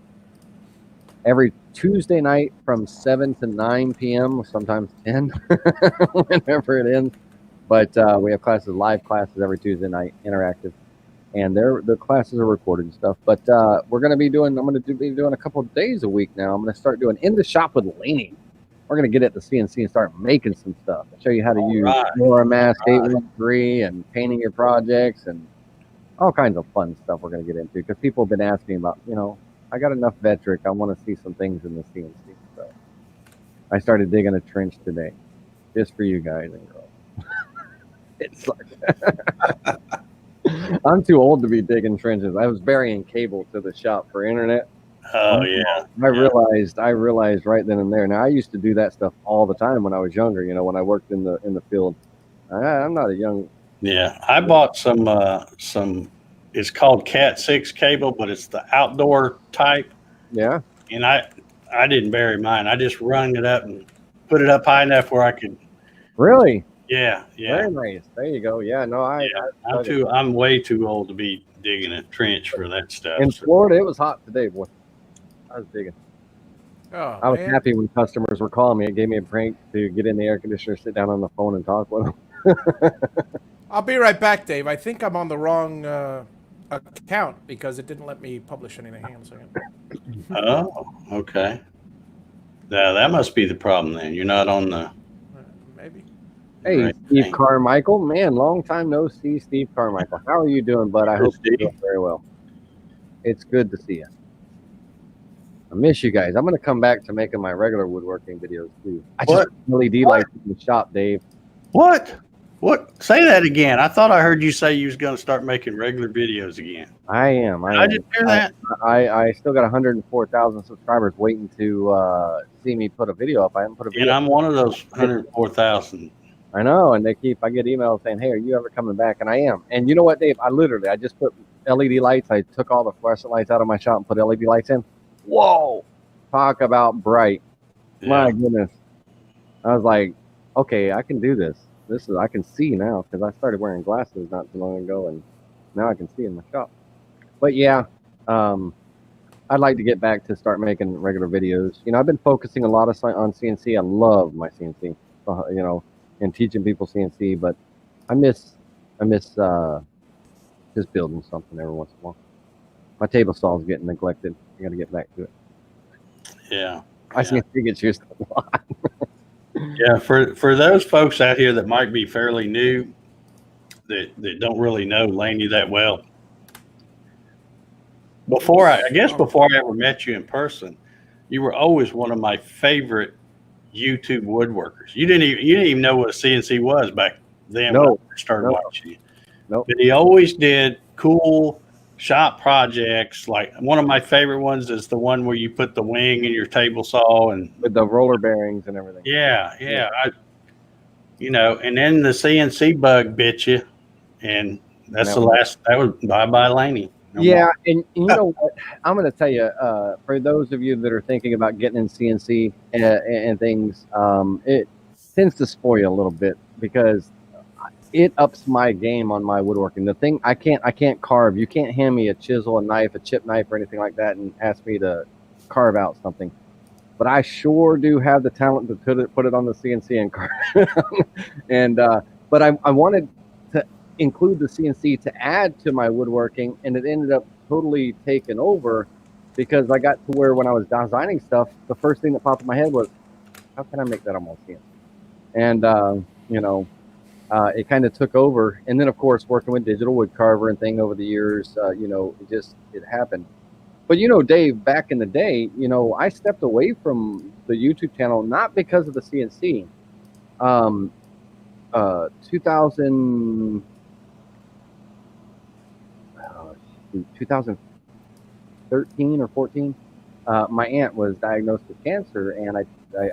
S3: Every Tuesday night from 7 to 9 p.m., sometimes 10, whenever it ends. But we have live classes every Tuesday night, interactive. And the classes are recorded and stuff. But I'm going to be doing a couple of days a week now. I'm going to start doing In the Shop with Laney. We're going to get at the CNC and start making some stuff. I'll show you how to use Laura Mask 813 and painting your projects and all kinds of fun stuff we're going to get into. Because people have been asking about, I got enough Vectric. I want to see some things in the CNC. So I started digging a trench today just for you guys and girls. It's like I'm too old to be digging trenches. I was burying cable to the shop for internet.
S1: Oh yeah.
S3: I realized right then and there. Now I used to do that stuff all the time when I was younger. When I worked in the field. I'm not a young.
S1: Yeah, I bought some. It's called Cat 6 cable, but it's the outdoor type.
S3: Yeah.
S1: And I didn't bury mine. I just rung it up and put it up high enough where I could.
S3: Really?
S1: Yeah.
S3: Very nice. There you go. Yeah. No,
S1: I'm way too old to be digging a trench for that stuff.
S3: In Florida, it was hot today, boy. I was digging.
S2: Oh,
S3: I was happy when customers were calling me. It gave me a prank to get in the air conditioner, sit down on the phone, and talk with them.
S2: I'll be right back, Dave. I think I'm on the wrong account because it didn't let me publish anything. Hang on a second.
S1: Oh, okay. Yeah, that must be the problem then. You're not on the.
S2: Maybe.
S3: Hey,
S1: right
S3: Steve
S1: thing.
S3: Carmichael. Man, long time no see, Steve Carmichael. How are you doing, bud? I hope you're doing very well. It's good to see you. I miss you guys. I'm going to come back to making my regular woodworking videos too. I just LED lights in the shop, Dave.
S1: What? Say that again. I thought I heard you say you was going to start making regular videos again.
S3: I am.
S1: I didn't hear that.
S3: I still got 104,000 subscribers waiting to see me put a video up. I haven't put a video.
S1: And I'm one of those 104,000.
S3: I know, and I get emails saying, "Hey, are you ever coming back?" And I am. And you know what, Dave? I just put LED lights. I took all the fluorescent lights out of my shop and put LED lights in. Whoa! Talk about bright.
S1: Yeah.
S3: My goodness. I was like, okay, I can do this. I can see now because I started wearing glasses not too long ago, and now I can see in my shop. But yeah, I'd like to get back to start making regular videos. I've been focusing a lot on CNC. I love my CNC, and teaching people CNC, but I miss just building something every once in a while. My table saw is getting neglected. I got to get back to it.
S1: Yeah.
S3: I CNC gets used a lot.
S1: Yeah, for those folks out here that might be fairly new, that don't really know Laney that well, before I ever met you in person, you were always one of my favorite YouTube woodworkers. You didn't even know what a CNC was back then when I
S3: No,
S1: first started
S3: no,
S1: watching you.
S3: no.
S1: But he always did cool shop projects. Like one of my favorite ones is the one where you put the wing in your table saw and
S3: With the roller bearings and everything.
S1: yeah. And then the CNC bug bit you, and that's
S3: No.
S1: the last. That was bye bye Laney. No
S3: Yeah,
S1: more.
S3: and you know what? I'm going to tell you, for those of you that are thinking about getting in CNC and things, it tends to spoil you a little bit because it ups my game on my woodworking. The thing I can't carve. You can't hand me a chisel, a knife, a chip knife, or anything like that, and ask me to carve out something. But I sure do have the talent to put it on the CNC and carve. And but I wanted to include the CNC to add to my woodworking, and it ended up totally taken over because I got to where when I was designing stuff, the first thing that popped in my head was, how can I make that on my CNC? And it kind of took over. And then of course working with digital wood carver and thing over the years, it happened. But Dave, back in the day, I stepped away from the YouTube channel not because of the CNC. 2000, 2013 or 14, my aunt was diagnosed with cancer, and I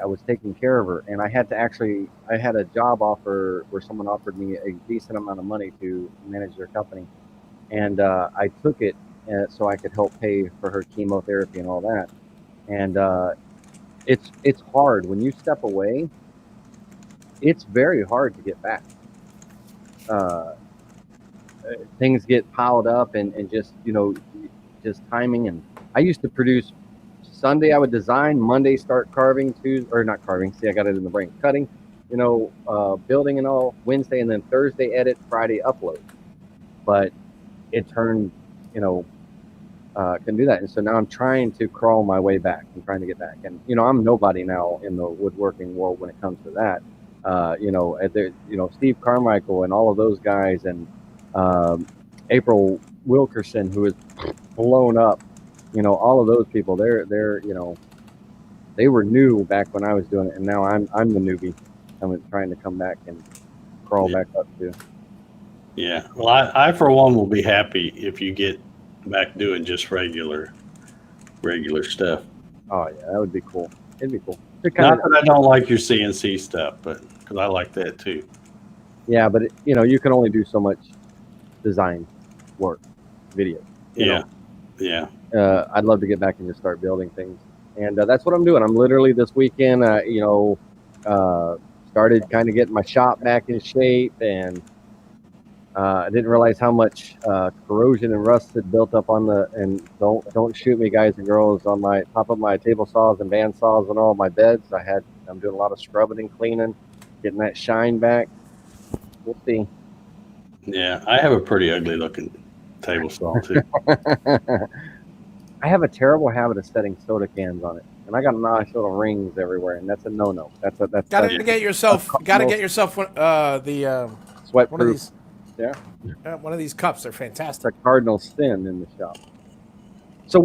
S3: was taking care of her, and I had a job offer where someone offered me a decent amount of money to manage their company, and I took it so I could help pay for her chemotherapy and all that. And it's hard when you step away. It's very hard to get back. Things get piled up and just timing. And I used to produce Sunday. I would design, Monday start carving, Tuesday, or not carving. See, I got it in the brain. Cutting, building and all. Wednesday, and then Thursday edit, Friday upload. But it turned, couldn't do that. And so now I'm trying to crawl my way back. I'm trying to get back. And, I'm nobody now in the woodworking world when it comes to that. Steve Carmichael and all of those guys, and April Wilkerson, who is blown up, all of those people, they were new back when I was doing it. And now I'm the newbie. I'm trying to come back and crawl back up too.
S1: Yeah. Well, I for one will be happy if you get back doing just regular stuff.
S3: Oh yeah, that would be cool. It'd be cool.
S1: Not that I don't like your CNC stuff, but because I like that too.
S3: Yeah, but you can only do so much design work, video.
S1: Yeah.
S3: I'd love to get back and just start building things, and that's what I'm doing. I'm literally this weekend, started kind of getting my shop back in shape, and I didn't realize how much corrosion and rust had built up on and don't shoot me, guys and girls, on my top of my table saws and band saws and all my beds. I'm doing a lot of scrubbing and cleaning, getting that shine back. We'll see.
S1: Yeah, I have a pretty ugly looking table saw too.
S3: I have a terrible habit of setting soda cans on it, and I got nice little rings everywhere, and that's a no-no. That's
S2: gotta get yourself the
S3: sweat
S2: one of
S3: proof.
S2: these.
S3: Yeah.
S2: One of these cups. They're fantastic.
S3: It's a cardinal sin in the shop. So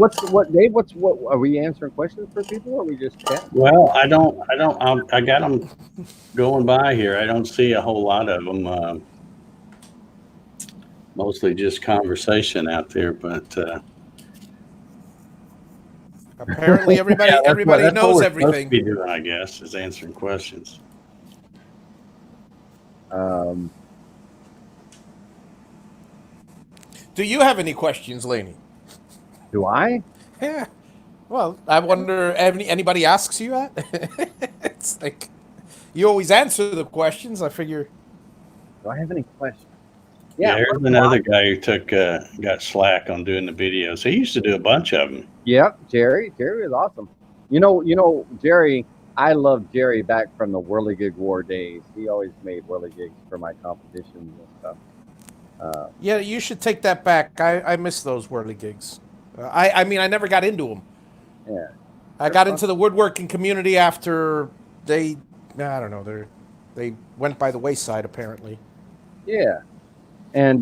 S3: Dave? What are we answering questions for people, or are we just chatting?
S1: Well, I got them going by here. I don't see a whole lot of them. Mostly just conversation out there, but
S2: apparently everybody
S1: that's
S2: knows
S1: what we're
S2: everything.
S1: supposed to be doing, I guess, is answering questions.
S2: Do you have any questions, Laney?
S3: Do I?
S2: Yeah. Well, I wonder if anybody asks you that. It's like you always answer the questions. I figure.
S3: Do I have any questions?
S1: Yeah, here's another guy who got slack on doing the videos. He used to do a bunch of them.
S3: Yep, Jerry. Jerry was awesome. Jerry. I love Jerry back from the Whirligig War days. He always made whirligigs for my competitions and stuff.
S2: Yeah, you should take that back. I miss those whirligigs. I mean, I never got into them.
S3: Yeah.
S2: I got into the woodworking community after they I don't know. They went by the wayside apparently.
S3: Yeah, and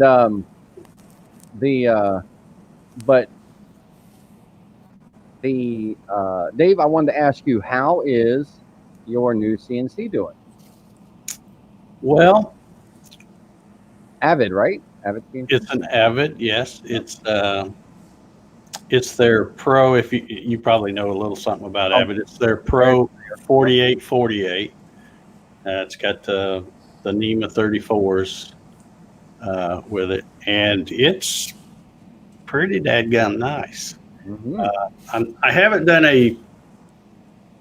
S3: the but the Dave, I wanted to ask you, how is your new CNC doing?
S1: Well,
S3: Avid, right? Avid CNC.
S1: it's an Avid, yes. It's their Pro. If you probably know a little something about Avid, it's their Pro 4848. It's got the NEMA 34s with it, and it's pretty dadgum nice.
S3: Mm-hmm.
S1: I haven't done a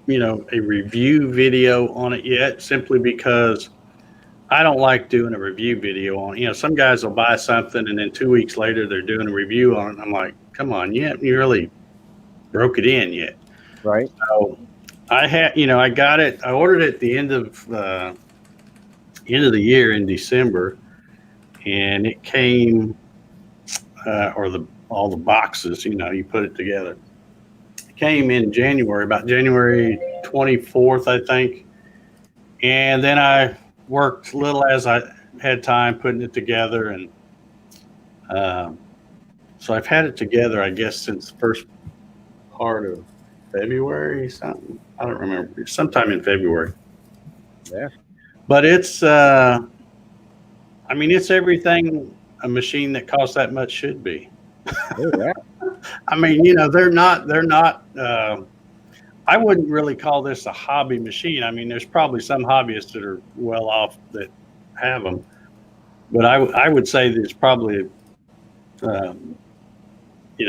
S1: review video on it yet, simply because I don't like doing a review video on. Some guys will buy something and then 2 weeks later they're doing a review on it. I'm like, come on, you haven't really broke it in yet.
S3: Right.
S1: So I got it. I ordered it at the end of the year in December, and it came, all the boxes. You put it together. It came in January, about January 24th, I think, and then I worked little as I had time putting it together, and so I've had it together, I guess, since the first part of February, something. I don't remember. Sometime in February.
S3: Yeah.
S1: But it's, it's everything a machine that costs that much should be.
S3: Oh, yeah.
S1: They're not. I wouldn't really call this a hobby machine. There's probably some hobbyists that are well off that have them, but I would say there's probably, a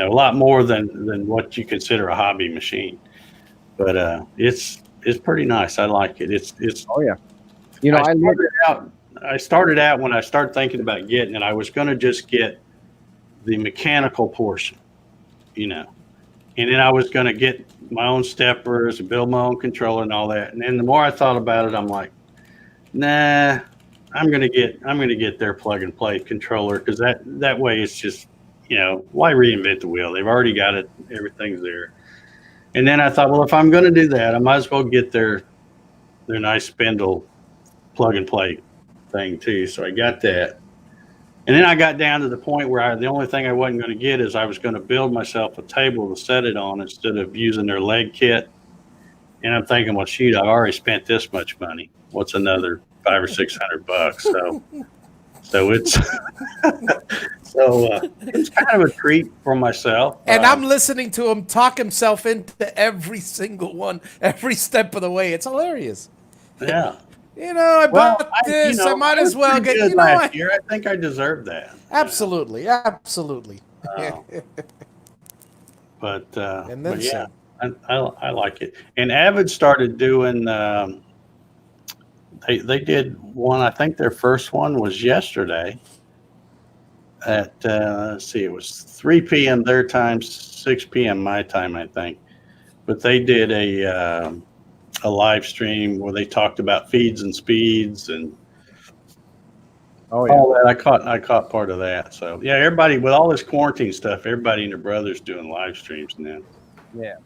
S1: lot more than what you consider a hobby machine. But it's pretty nice. I like it. It's.
S3: Oh yeah.
S1: I started out when I started thinking about getting it. I was going to just get the mechanical portion, and then I was going to get my own steppers and build my own controller and all that. And then the more I thought about it, I'm like, nah, I'm going to get their plug and play controller, because that way it's just, why reinvent the wheel? They've already got it. Everything's there. And then I thought, well, if I'm going to do that, I might as well get their nice spindle plug and play thing too. So I got that. And then I got down to the point where the only thing I wasn't going to get is I was going to build myself a table to set it on instead of using their leg kit. And I'm thinking, well, shoot, I've already spent this much money. What's another $500 or $600? So it's it's kind of a treat for myself.
S2: And I'm listening to him talk himself into every single one, every step of the way. It's hilarious.
S1: Yeah.
S2: I bought this. I might as well get.
S1: Last year, I think I deserved that.
S2: Absolutely, absolutely.
S1: But
S2: yeah,
S1: I like it. And Avid started doing. They did one. I think their first one was yesterday. At let's see, it was 3 p.m. their time, 6 p.m. my time, I think. But they did a live stream where they talked about feeds and speeds and all that. I caught part of that. So yeah, everybody with all this quarantine stuff, everybody and their brother's doing live streams now.
S3: Yeah,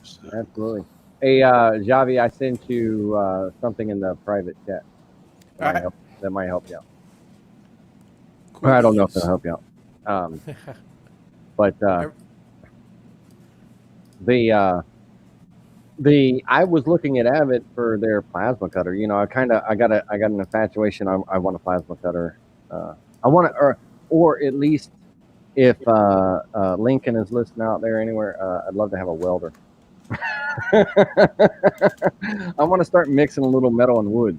S3: so. Absolutely. Hey, Javi, I sent you something in the private chat. That might help you out. Cool. I don't know if it'll help you out. But I was looking at Avid for their plasma cutter. I got an infatuation. I want a plasma cutter. I want to, or at least if Lincoln is listening out there anywhere, I'd love to have a welder. I want to start mixing a little metal and wood.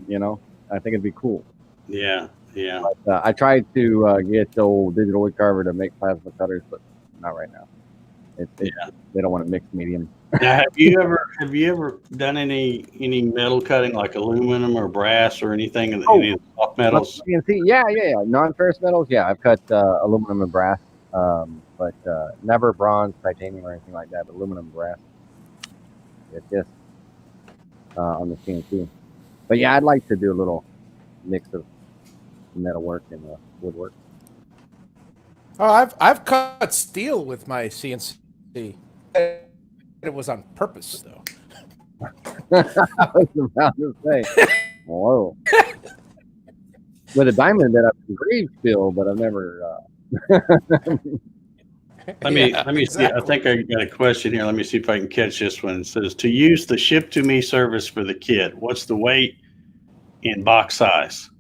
S3: I think it'd be cool.
S1: Yeah.
S3: But, I tried to get the old digital wood carver to make plasma cutters, but not right now. They don't want to mix medium.
S1: Now, have you ever done any metal cutting, like aluminum or brass or anything? Any soft metals?
S3: Yeah. Non-ferrous metals. Yeah, I've cut aluminum and brass, but never bronze, titanium, or anything like that. But aluminum and brass. It's just on the CNC. But yeah, I'd like to do a little mix of metalwork and woodwork.
S2: Oh, I've cut steel with my CNC. It was on purpose, though.
S3: I was about to say, whoa. With a diamond that I've engraved still, but I've never.
S1: Let me see. I think I got a question here. Let me see if I can catch this one. It says, to use the ship to me service for the kit, what's the weight in box size?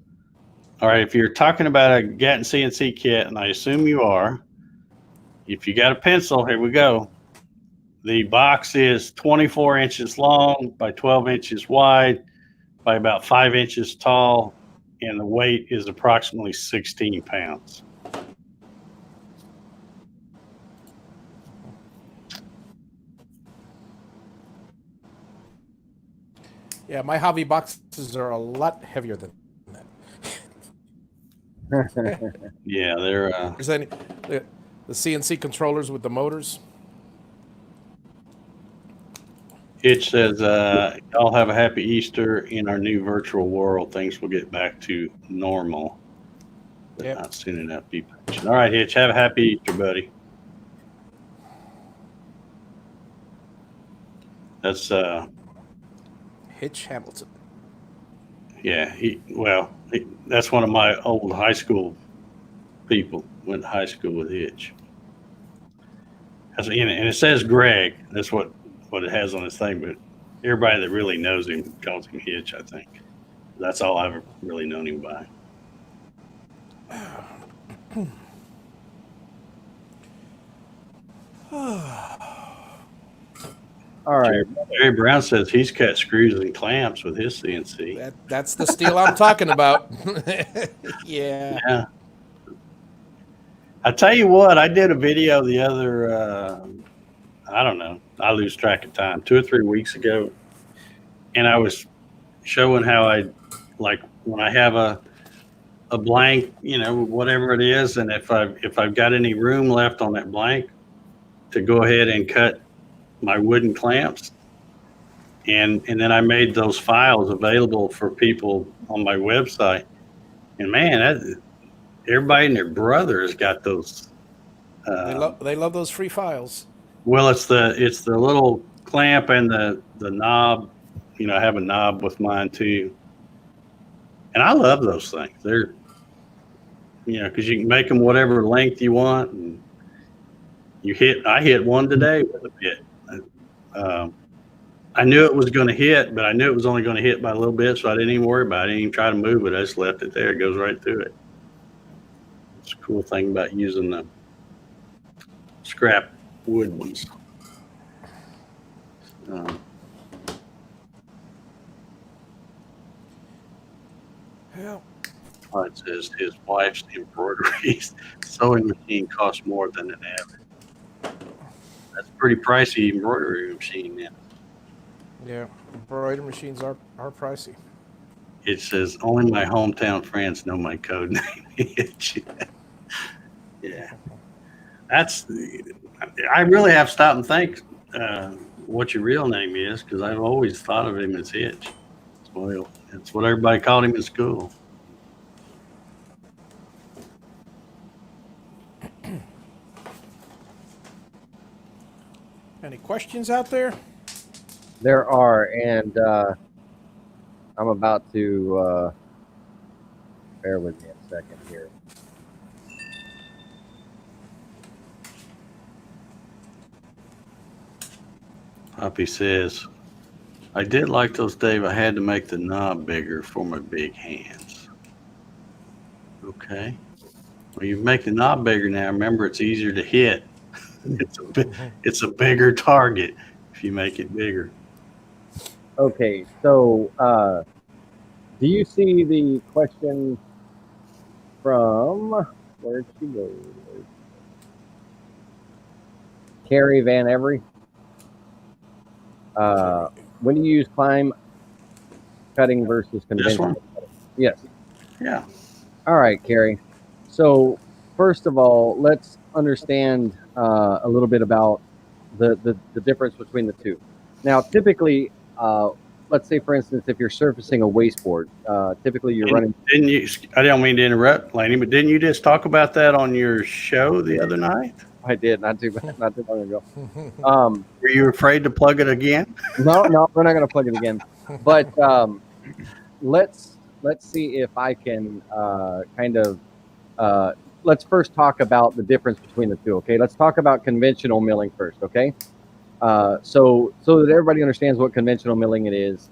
S1: All right, if you're talking about a Gatton CNC kit, and I assume you are, if you got a pencil, here we go. The box is 24 inches long by 12 inches wide by about 5 inches tall, and the weight is approximately 16 pounds.
S2: Yeah, my hobby boxes are a lot heavier than that.
S1: Yeah, they're
S2: Is any the CNC controllers with the motors?
S1: It says, y'all have a happy Easter in our new virtual world. Things will get back to normal, but
S2: Yep.
S1: not soon enough. Be patient. All right, Hitch, have a happy Easter, buddy. That's,
S2: Hitch Hamilton.
S1: yeah, that's one of my old high school people. Went to high school with Hitch. And it says Greg. That's what it has on his thing, but everybody that really knows him calls him Hitch, I think. That's all I've really known him by.
S3: All right.
S1: Jerry Brown says he's cut screws and clamps with his CNC.
S2: That's the steel I'm talking about. Yeah.
S1: Yeah. I tell you what, I did a video the other, I don't know, I lose track of time, 2 or 3 weeks ago, and I was showing how I, like, when I have a blank, whatever it is, and if I've got any room left on that blank, to go ahead and cut my wooden clamps, and then I made those files available for people on my website, and man, everybody and their brother has got those.
S2: They love those free files.
S1: Well, it's the little clamp and the knob. I have a knob with mine too, and I love those things. They're, because you can make them whatever length you want, and I hit one today with a bit. I knew it was going to hit, but I knew it was only going to hit by a little bit, so I didn't even worry about it. I didn't even try to move it. I just left it there. It goes right through it. It's a cool thing about using the scrap wood ones.
S2: Yeah.
S1: It says his wife's embroidery sewing machine costs more than an average. That's a pretty pricey embroidery machine, man.
S2: Yeah, embroidery machines are pricey.
S1: It says only my hometown friends know my code name. Yeah, I really have stopped and think what your real name is, because I've always thought of him as Hitch. It's what everybody called him in school.
S2: Any questions out there?
S3: There are, and I'm about to bear with me a second here.
S1: Poppy says, I did like those, Dave. I had to make the knob bigger for my big hands. Okay. Well, you make the knob bigger now. Remember, it's easier to hit. It's a bigger target if you make it bigger.
S3: Okay, so do you see the question from, where'd she go? Carrie Van Every? When do you use climb cutting versus conventional cutting? Yes.
S1: Yeah.
S3: All right, Carrie. So first of all, let's understand a little bit about the difference between the two. Now, typically, let's say, for instance, if you're surfacing a wasteboard, typically you're running.
S1: I don't mean to interrupt, Laney, but didn't you just talk about that on your show the other night?
S3: I did not too long ago.
S1: Were you afraid to plug it again?
S3: No, we're not going to plug it again. But let's see if I can kind of let's first talk about the difference between the two. Okay, let's talk about conventional milling first. Okay, so that everybody understands what conventional milling it is.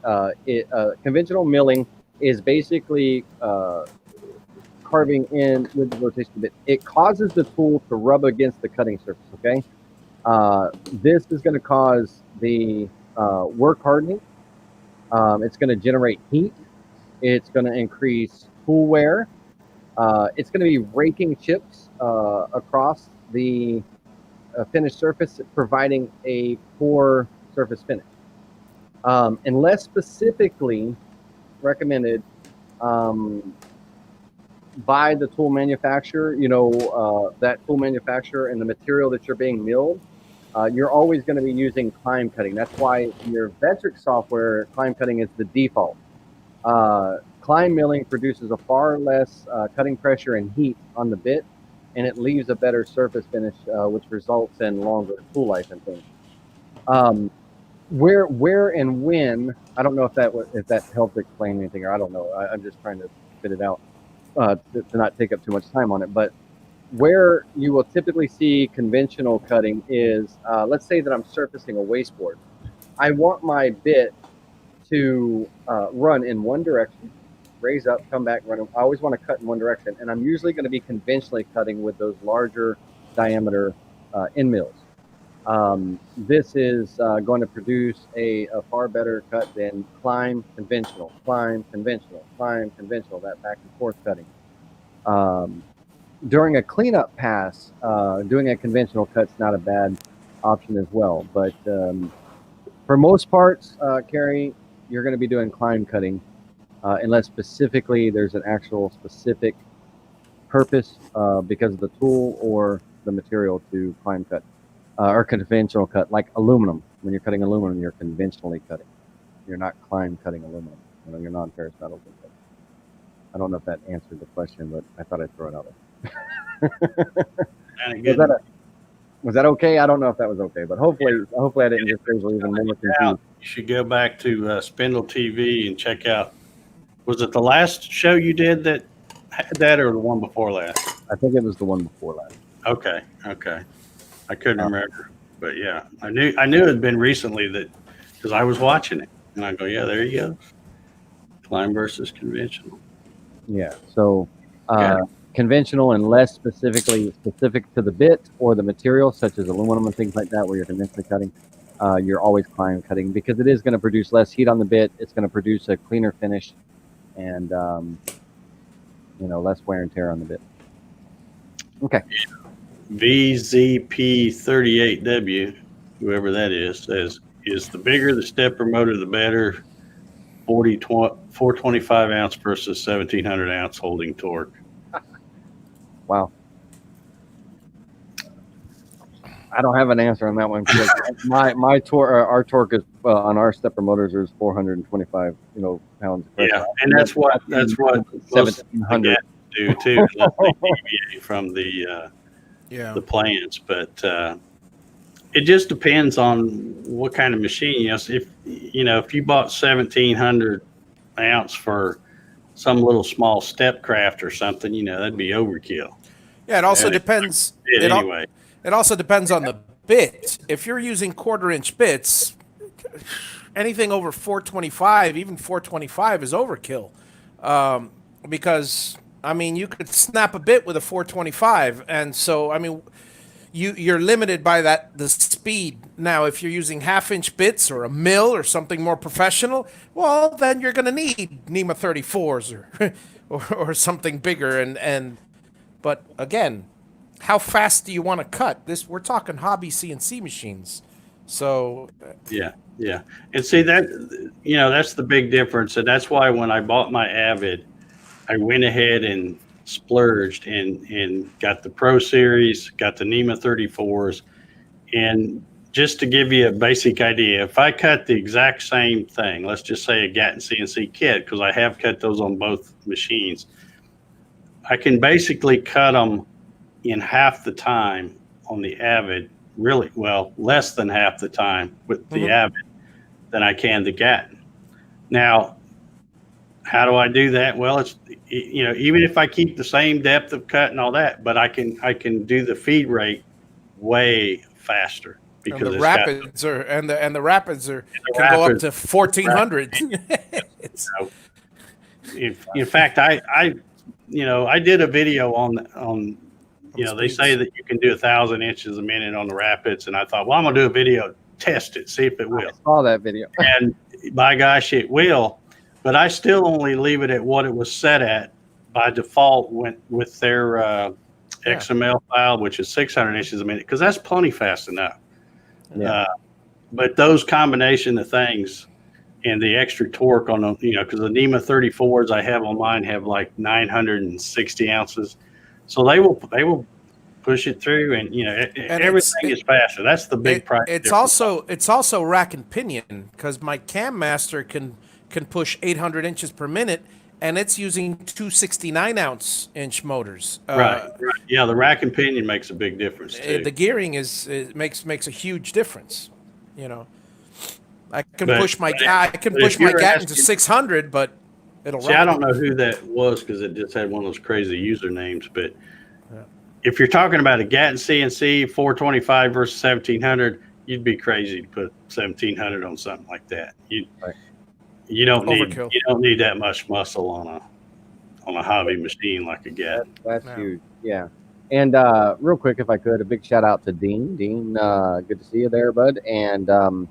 S3: Conventional milling is basically carving in with the rotation bit. It causes the tool to rub against the cutting surface. Okay, this is going to cause the work hardening. It's going to generate heat. It's going to increase tool wear. It's going to be raking chips across the finished surface, providing a poor surface finish. Unless specifically recommended by the tool manufacturer, that tool manufacturer and the material that you're being milled, you're always going to be using climb cutting. That's why in your Vectric software, climb cutting is the default. Climb milling produces a far less cutting pressure and heat on the bit, and it leaves a better surface finish, which results in longer tool life and things. Where and when, I don't know if that helped explain anything, or I don't know. I'm just trying to fit it out to not take up too much time on it. But where you will typically see conventional cutting is, let's say that I'm surfacing a wasteboard. I want my bit to run in one direction, raise up, come back, run. I always want to cut in one direction, and I'm usually going to be conventionally cutting with those larger diameter end mills. This is going to produce a far better cut than climb conventional, climb conventional, climb conventional, that back and forth cutting. During a cleanup pass, doing a conventional cut's not a bad option as well. But for most parts, Carrie, you're going to be doing climb cutting unless specifically there's an actual specific purpose because of the tool or the material to climb cut or conventional cut, like aluminum. When you're cutting aluminum, you're conventionally cutting. You're not climb cutting aluminum. You're non-ferrous metals. I don't know if that answered the question, but I thought I'd throw it out there. Was that okay? I don't know if that was okay, but hopefully I didn't just raise even more confused.
S1: You should go back to Spindle TV and check out. Was it the last show you did that had that, or the one before last?
S3: I think it was the one before last.
S1: Okay. I couldn't remember, but yeah, I knew it had been recently that because I was watching it, and I go, yeah, there you go, climb versus conventional.
S3: Yeah, so conventional and less specific to the bit or the material, such as aluminum and things like that, where you're conventionally cutting, you're always climb cutting because it is going to produce less heat on the bit. It's going to produce a cleaner finish, and less wear and tear on the bit. Okay.
S1: VZP38W, whoever that is, says, is the bigger the stepper motor, the better. 425 ounce versus 1700 ounce holding torque.
S3: Wow. I don't have an answer on that one. My torque, our torque is on our stepper motors is 425, pounds.
S1: Yeah, and that's what 1700 do too. Deviate from the plans, but it just depends on what kind of machine. If you bought 1700 ounce for some little small step craft or something, that'd be overkill.
S2: Yeah, it also depends.
S1: Anyway,
S2: it also depends on the bit. If you're using 1/4-inch bits, anything over 425, even 425 is overkill, because you could snap a bit with a 425, and so you're limited by the speed. Now, if you're using 1/2-inch bits or a mill or something more professional, well, then you're going to need NEMA 34s or something bigger. But again, how fast do you want to cut? We're talking hobby CNC machines. So
S1: yeah, and see that that's the big difference, and that's why when I bought my Avid, I went ahead and splurged and got the Pro Series, got the NEMA 34s, and just to give you a basic idea, if I cut the exact same thing, let's just say a Gatton CNC kit, because I have cut those on both machines, I can basically cut them in half the time on the Avid, really, well, less than half the time with the Avid than I can the Gatton. Now, how do I do that? Well, it's, you know, even if I keep the same depth of cut and all that, but I can do the feed rate way faster
S2: And
S1: because
S2: the
S1: it's got
S2: rapids are and the rapids are
S1: the
S2: can go up
S1: rapids.
S2: to 1400. It's
S1: In fact, I you know, I did a video on you know, they say that you can do 1,000 inches a minute on the rapids, and I thought, well, I'm gonna do a video, test it, see if it will.
S3: I saw that video.
S1: And by gosh, it will. But I still only leave it at what it was set at by default with their XML file, which is 600 inches a minute, because that's plenty fast enough.
S3: Yeah.
S1: But those combination of things and the extra torque on them, you know, because the NEMA 34s I have on mine have like 960 ounces, so they will push it through, and you know, everything is faster. That's the big price.
S2: It's also rack and pinion, because my Cam Master can push 800 inches per minute, and it's using 269 inch motors.
S1: Right. Yeah, the rack and pinion makes a big difference too.
S2: The gearing makes a huge difference. You know, I can push my Gatton to 600, but it'll.
S1: See, I don't know who that was because it just had one of those crazy usernames. But if you're talking about a Gatton CNC 425 versus 1700, you'd be crazy to put 1700 on something like that. You don't need that much muscle on a hobby machine like a Gatton.
S3: That's huge. Yeah. And real quick, if I could, a big shout out to Dean. Dean, good to see you there, bud. And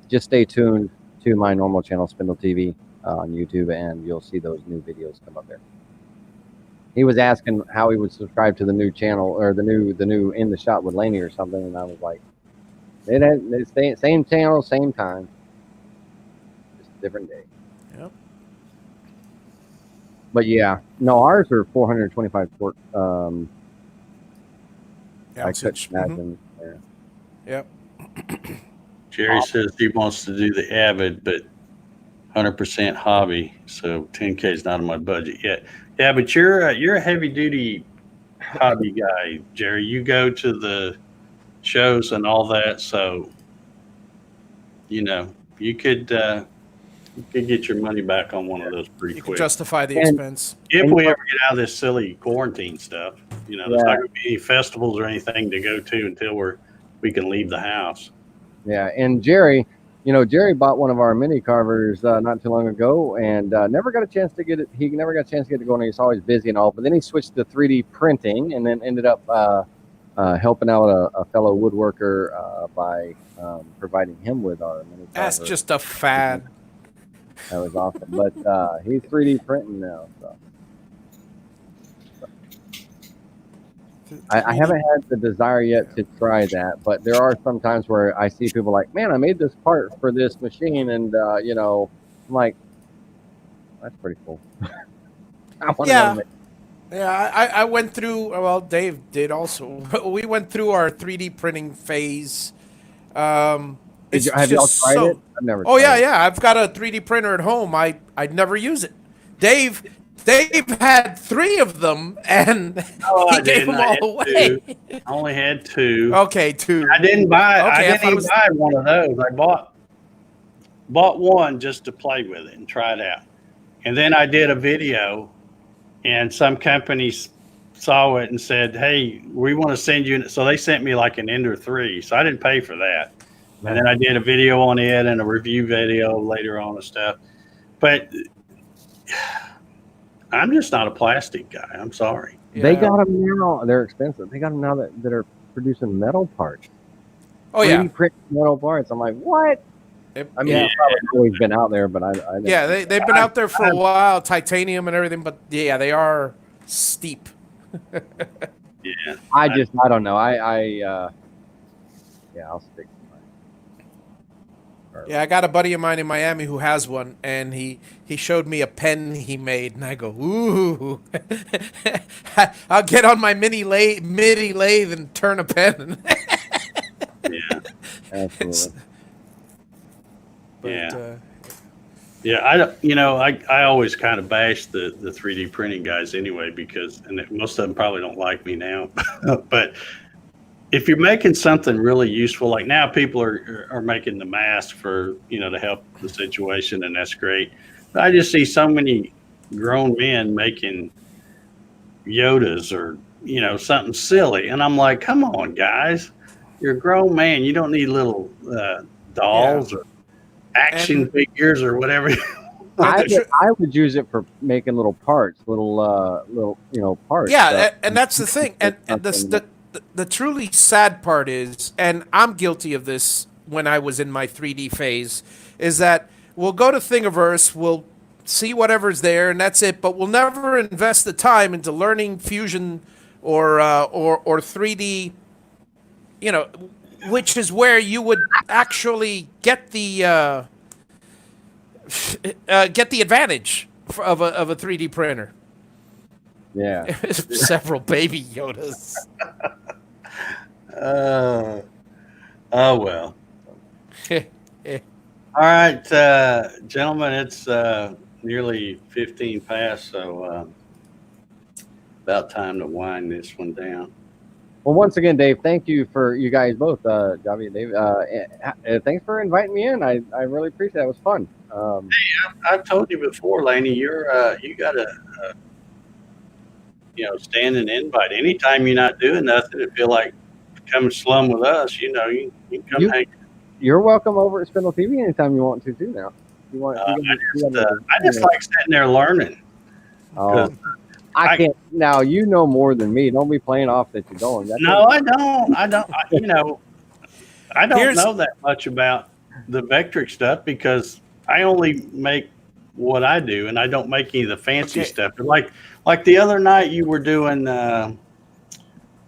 S3: just stay tuned to my normal channel, Spindle TV, on YouTube, and you'll see those new videos come up there. He was asking how he would subscribe to the new channel, or the new In the Shot with Laney or something, and I was like, same channel, same time, just a different day.
S2: Yep.
S3: But yeah, no, ours are 425 torque. I couldn't imagine.
S2: Yep.
S1: Jerry says he wants to do the Avid, but 100% hobby, so 10K is not on my budget yet. Yeah, but you're a heavy duty hobby guy, Jerry. You go to the shows and all that, so you know you could get your money back on one of those pretty quick.
S2: Justify the expense
S1: if we ever get out of this silly quarantine stuff. You know, there's not going to be any festivals or anything to go to until we can leave the house.
S3: Yeah, and Jerry, you know, Jerry bought one of our mini carvers not too long ago, and never got a chance to get it. He never got a chance to get it going. He's always busy and all, but then he switched to 3D printing, and then ended up helping out a fellow woodworker by providing him with our mini carver.
S2: That's just a fad.
S3: That was awesome, but he's 3D printing now. So. I haven't had the desire yet to try that, but there are some times where I see people like, man, I made this part for this machine, and you know, I'm like, that's pretty cool.
S2: I went through. Well, Dave did also. We went through our 3D printing phase. Have
S3: y'all tried it? I've never.
S2: Oh yeah. I've got a 3D printer at home. I'd never use it. Dave had 3 of them, and he gave them all away.
S1: I only had 2.
S2: Okay, 2.
S1: I didn't buy. I didn't even buy one of those. I bought one just to play with it and try it out, and then I did a video, and some companies saw it and said, "Hey, we want to send you." So they sent me like an Ender 3. So I didn't pay for that, and then I did a video on it and a review video later on and stuff, but. I'm just not a plastic guy. I'm sorry.
S3: Yeah. They got them now. They're expensive. They got them now that are producing metal parts.
S2: Oh, yeah.
S3: Print metal parts. I'm like, what? I mean, it's probably always been out there, but I
S2: they've been out there for a while, titanium and everything, but yeah, they are steep.
S1: Yeah.
S3: I don't know. I'll stick.
S2: Yeah, I got a buddy of mine in Miami who has one, and he showed me a pen he made, and I go, ooh, I'll get on my mini lathe and turn a pen.
S1: Yeah,
S3: absolutely.
S1: I always kind of bash the 3D printing guys anyway, because most of them probably don't like me now, but if you're making something really useful, like now people are making the mask for, to help the situation, and that's great. But I just see so many grown men making Yodas or, something silly. And I'm like, come on, guys. You're a grown man. You don't need little
S2: Yeah.
S1: dolls or action
S2: And
S1: figures or whatever.
S3: I
S2: and
S3: would, I would use it for making little parts, parts.
S2: yeah, and that's the thing. And
S3: Something.
S2: the truly sad part is, and I'm guilty of this when I was in my 3D phase, is that we'll go to Thingiverse, we'll see whatever's there, and that's it. But we'll never invest the time into learning Fusion or 3D. Which is where you would actually get the advantage of a 3D printer.
S3: Yeah.
S2: Several baby Yodas.
S1: Uh, oh, well. All right, gentlemen, it's nearly 15 past, so about time to wind this one down.
S3: Well, once again, Dave, thank you for you guys both, Javi and Dave. Thanks for inviting me in. I really appreciate it. It was fun.
S1: I've told you before, Laney, you got a standing invite. Anytime you're not doing nothing and feel like come slum with us, you can come hang.
S3: You're welcome over at Spindle TV anytime you want to too. Now, you want?
S1: I just like sitting there learning.
S3: Oh, I can't. Now you know more than me. Don't be playing off that you don't.
S1: No, I don't. I don't know that much about the Vectric stuff because I only make what I do, and I don't make any of the fancy stuff. Like the other night, you were doing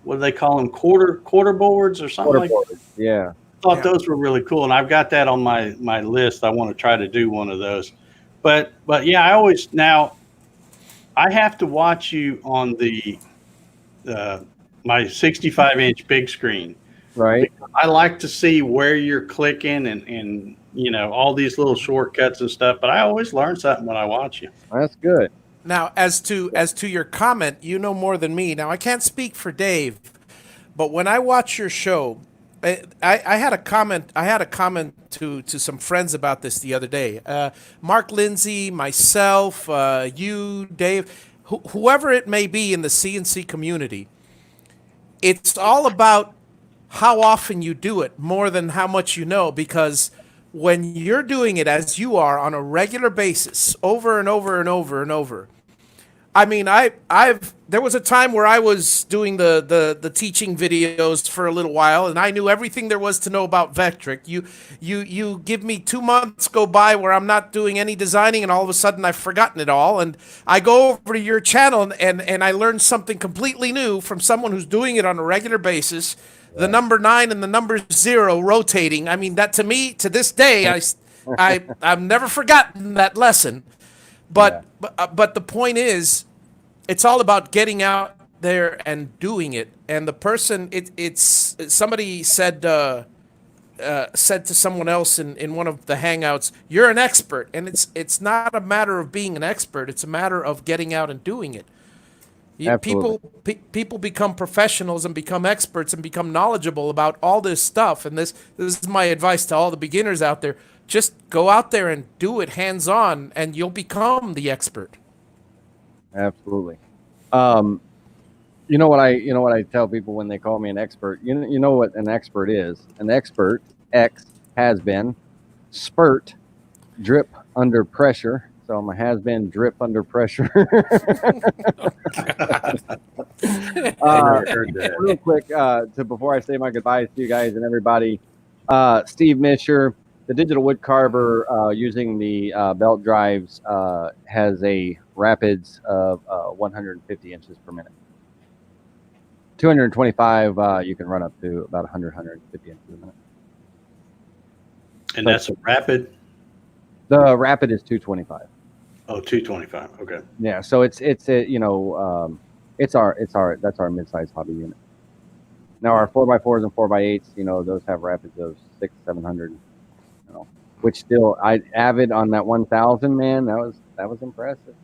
S1: what do they call them? Quarter boards or something like that.
S3: Yeah.
S1: I thought those were really cool, and I've got that on my list. I want to try to do one of those. But yeah, I have to watch you on the my 65-inch big screen.
S3: Right.
S1: I like to see where you're clicking and all these little shortcuts and stuff. But I always learn something when I watch you.
S3: That's good.
S2: Now, as to your comment, you know more than me. Now, I can't speak for Dave, but when I watch your show, I had a comment. I had a comment to some friends about this the other day. Mark Lindsay, myself, you, Dave, whoever it may be in the CNC community. It's all about how often you do it more than how much you know, because when you're doing it as you are on a regular basis, over and over and over and over. I mean, there was a time where I was doing the teaching videos for a little while, and I knew everything there was to know about Vectric. You give me 2 months go by where I'm not doing any designing, and all of a sudden I've forgotten it all. And I go over to your channel, and I learn something completely new from someone who's doing it on a regular basis. The number 9 and the number 0 rotating. I mean, that to me, to this day, I've never forgotten that lesson. But the point is, it's all about getting out there and doing it. And the person, it's somebody said to someone else in one of the hangouts, "You're an expert," and it's not a matter of being an expert. It's a matter of getting out and doing it. People become professionals and become experts and become knowledgeable about all this stuff. And this is my advice to all the beginners out there. Just go out there and do it hands-on, and you'll become the expert.
S3: Absolutely. You know what I tell people when they call me an expert? You know what an expert is? An expert, X, has been, spurt, drip under pressure. So I'm a has-been drip under pressure. Real quick, before I say my goodbyes to you guys and everybody, Steve Misher, the digital wood carver using the belt drives has a rapids of 150 inches per minute. 225, you can run up to about 150 inches a minute.
S1: And that's a rapid?
S3: The rapid is 225.
S1: Oh, 225. Okay.
S3: Yeah, so that's our mid-size hobby unit. Now our 4x4s and 4x8s, those have rapids of 600-700. Which still, Avid on that 1000, man, that was impressive.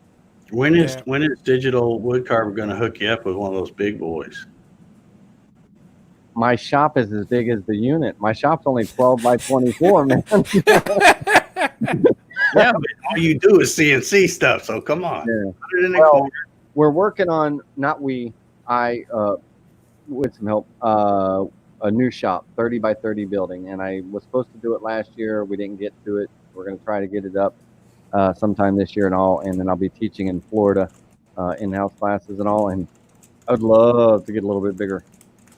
S1: When is Digital Wood Carver going to hook you up with one of those big boys?
S3: my shop is as big as the unit. My shop's only 12 by 24, man.
S1: Yeah, but all you do is CNC stuff. So come on.
S3: Yeah.
S1: Put it in the
S3: Well,
S1: corner.
S3: we're working on, with some help, a new shop, 30 by 30 building. And I was supposed to do it last year. We didn't get to it. We're going to try to get it up sometime this year and all. And then I'll be teaching in Florida, in-house classes and all. And I'd love to get a little bit bigger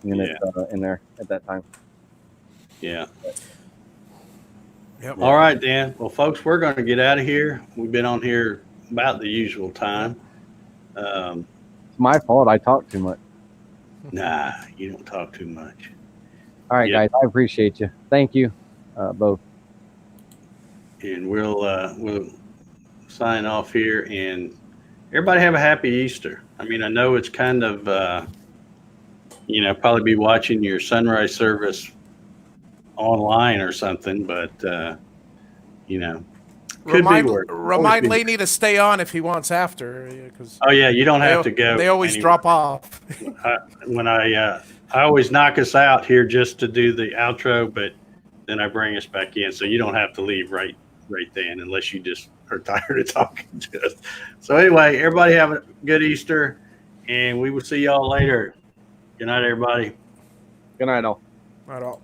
S3: unit in there at that time.
S1: Yeah.
S2: Yep.
S1: All right, Dan. Well, folks, we're going to get out of here. We've been on here about the usual time.
S3: It's my fault. I talk too much.
S1: Nah, you don't talk too much.
S3: All right, guys. I appreciate you. Thank you, both.
S1: And we'll sign off here. And everybody have a happy Easter. I mean, I know it's kind of, probably be watching your sunrise service online or something, but, could be worse.
S2: Remind Laney to stay on if he wants after. Cause
S1: oh, yeah, you don't have to go.
S2: They always drop off.
S1: I always knock us out here just to do the outro, but then I bring us back in. So you don't have to leave right then unless you just are tired of talking to us. So anyway, everybody have a good Easter, and we will see y'all later. Good night, everybody.
S3: Good night, all.
S2: Not all.